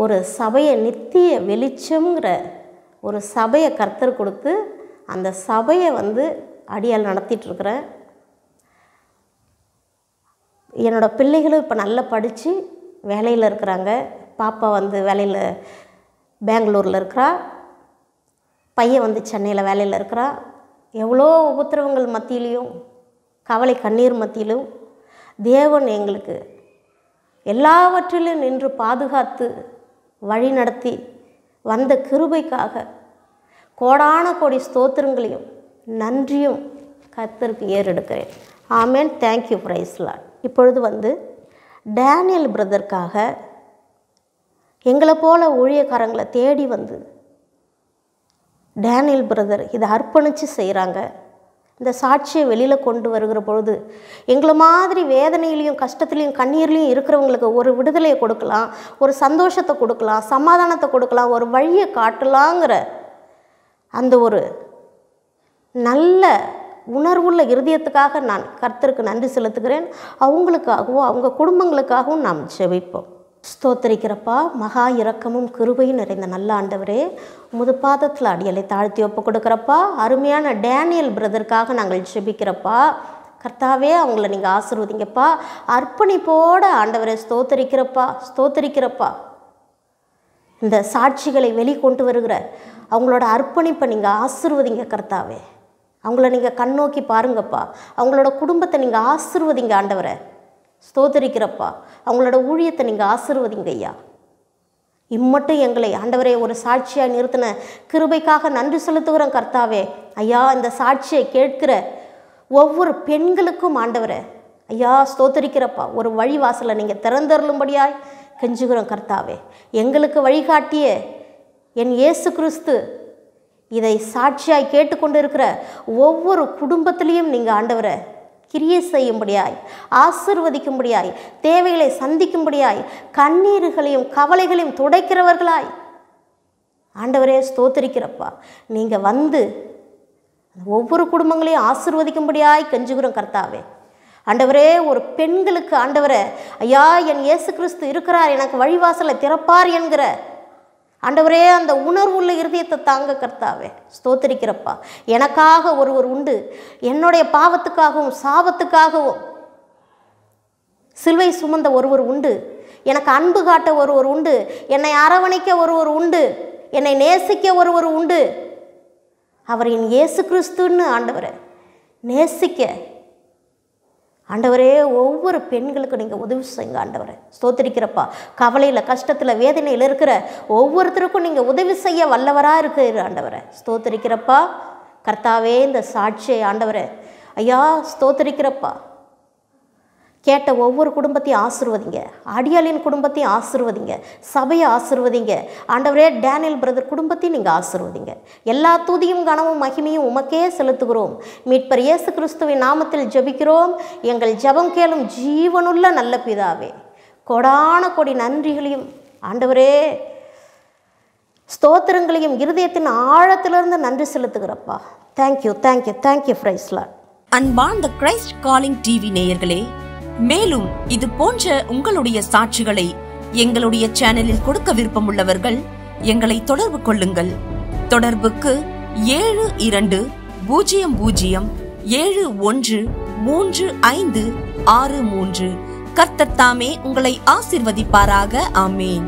ஒரு சபையை நித்திய வெளிச்சம்ங்கிற ஒரு சபையை கர்த்தர் கொடுத்து அந்த சபையை அடியால் நடத்திட்டுருக்கிறேன். என்னோடய பிள்ளைகளும் இப்போ நல்லா படித்து வேலையில் இருக்கிறாங்க. பாப்பா வேலையில் பெங்களூரில் இருக்கிறா, பையன் சென்னையில் வேலையில் இருக்கிறா. எவ்வளோ உபத்திரவங்கள் மத்தியிலையும் கவலை கண்ணீர் மத்தியிலும் தேவன் எங்களுக்கு எல்லாவற்றிலும் நின்று பாதுகாத்து வழி நடத்தி வந்த கிருபைக்காக கோடான கோடி ஸ்தோத்திரங்களையும் நன்றியும் கர்த்தருக்கு ஏறெடுக்கிறேன். ஆமென். தேங்க்யூ. Praise Lord. இப்பொழுது டேனியல் பிரதருக்காக எங்களை போல ஊழியக்காரங்களை தேடி டேனியல் பிரதர் இதை அர்ப்பணித்து செய்கிறாங்க. இந்த சாட்சியை வெளியில் கொண்டு வருகிற பொழுது எங்களை மாதிரி வேதனையிலையும் கஷ்டத்துலேயும் கண்ணீர்லேயும் இருக்கிறவங்களுக்கு ஒரு விடுதலையை கொடுக்கலாம், ஒரு சந்தோஷத்தை கொடுக்கலாம், சமாதானத்தை கொடுக்கலாம், ஒரு வழியை காட்டலாங்கிற அந்த ஒரு நல்ல உணர்வுள்ள இருதயத்துக்காக நான் கர்த்தருக்கு நன்றி செலுத்துகிறேன். அவங்களுக்காகவும் அவங்க குடும்பங்களுக்காகவும் நாம் ஜெபிப்போம். ஸ்தோத்திரிக்கிறப்பா, மகா இரக்கமும் கிருபையும் நிறைந்த நல்ல ஆண்டவரே, உமது பாதத்தில் அடியலை தாழ்த்தி ஒப்பு கொடுக்குறப்பா. அருமையான டேனியல் பிரதருக்காக நாங்கள் ஜெபிக்கிறப்பா. கர்த்தாவே அவங்கள நீங்கள் ஆசீர்வதிங்கப்பா. அர்ப்பணிப்போட ஆண்டவரை ஸ்தோத்திரிக்கிறப்பா. இந்த சாட்சிகளை வெளிக்கொண்டு வருகிற அவங்களோட அர்ப்பணிப்பை நீங்கள் ஆசீர்வதிங்க கர்த்தாவே. அவங்கள நீங்கள் கண்ணோக்கி பாருங்கப்பா. அவங்களோட குடும்பத்தை நீங்கள் ஆசீர்வதிங்க ஆண்டவரை. ஸ்தோத்திரிக்கிறப்பா. அவங்களோட ஊழியத்தை நீங்கள் ஆசீர்வதிங்க ஐயா. இம்மட்டும் எங்களை ஆண்டவரே ஒரு சாட்சியாக நிறுத்தின கிருபைக்காக நன்றி செலுத்துகிறோம் கர்த்தாவே. ஐயா, இந்த சாட்சியை கேட்கிற ஒவ்வொரு பெண்களுக்கும் ஆண்டவரை ஐயா ஸ்தோத்திரிக்கிறப்பா. ஒரு வழிவாசலை நீங்கள் திறந்தருளும்படியாய் கெஞ்சுகிறோம் கர்த்தாவே. எங்களுக்கு வழிகாட்டிய என் இயேசு கிறிஸ்து இதை சாட்சியாய் கேட்டுக்கொண்டு இருக்கிற ஒவ்வொரு குடும்பத்திலையும் நீங்கள் ஆண்டவரை கிரியை செய்யும்படியாய், ஆசீர்வதிக்கும்படியாய், தேவைகளை சந்திக்கும்படியாய், கண்ணீர்களையும் கவலைகளையும் துடைக்கிறவர்களாய் ஆண்டவரே ஸ்தோத்திரிக்கிறப்பா. நீங்கள் ஒவ்வொரு குடும்பங்களையும் ஆசீர்வதிக்கும்படியாய் கெஞ்சுகிறோம் கர்த்தாவே. ஆண்டவரே, ஒரு பெண்களுக்கு ஆண்டவரே ஐயா என் இயேசு கிறிஸ்து இருக்கிறார், எனக்கு வழிவாசலை திறப்பார் என்கிற ஆண்டவரே அந்த உணர்வுள்ள இருதயத்தை தாங்க கர்த்தாவே. ஸ்தோத்திரிக்கிறப்பா. எனக்காக ஒருவர் உண்டு, என்னுடைய பாவத்துக்காகவும் சாபத்துக்காகவும் சிலுவை சுமந்த ஒருவர் உண்டு, எனக்கு அன்பு காட்ட ஒருவர் உண்டு, என்னை அரவணைக்க ஒருவர் உண்டு, என்னை நேசிக்க ஒருவர் உண்டு. அவர் என் இயேசு கிறிஸ்துன்னு ஆண்டவரை நேசிக்க ஆண்டவரே ஒவ்வொரு பெண்களுக்கும் நீங்கள் உதவி செய்யுங்க ஆண்டவரை. ஸ்தோத்திரிக்கிறப்பா. கவலையில் கஷ்டத்தில் வேதனையில் இருக்கிற ஒவ்வொருத்தருக்கும் நீங்கள் உதவி செய்ய வல்லவராக இருக்கிற ஆண்டவரை. ஸ்தோத்திரிக்கிறப்பா. கர்த்தாவே இந்த சாட்சியை ஆண்டவரை ஐயா ஸ்தோத்திரிக்கிறப்பா. கேட்ட ஒவ்வொரு குடும்பத்தையும் ஆசீர்வதிங்க, அடியாளின் குடும்பத்தையும் ஆசீர்வதிங்க, சபையை ஆசீர்வதிங்க ஆண்டவரே. டேனியல் பிரதர் குடும்பத்தையும் நீங்கள் ஆசீர்வதிங்க. எல்லா துதியும் கனமும் மகிமையும் உமக்கே செலுத்துகிறோம். மீட்பர் இயேசு கிறிஸ்துவின் நாமத்தில் ஜெபிக்கிறோம். எங்கள் ஜெபம் கேளும் ஜீவனுள்ள நல்ல பிதாவே. கோடான கோடி நன்றிகளையும் ஆண்டவரே ஸ்தோத்திரங்களையும் இருதயத்தின் ஆழத்திலிருந்து நன்றி செலுத்துகிறப்பா. Thank you thank you thank you. Praise lord. அன்பார்ந்த கிரைஸ்ட் காலிங் டிவி நேயர்களே, மேலும் இது போன்ற உங்களுடைய சாட்சிகளை எங்களுடைய சேனலில் கொடுக்க விருப்பமுள்ளவர்கள் எங்களை தொடர்பு கொள்ளுங்கள். தொடர்புக்கு 7200713563. கர்த்தர் தாமே உங்களை ஆசீர்வதிப்பாராக. ஆமேன்.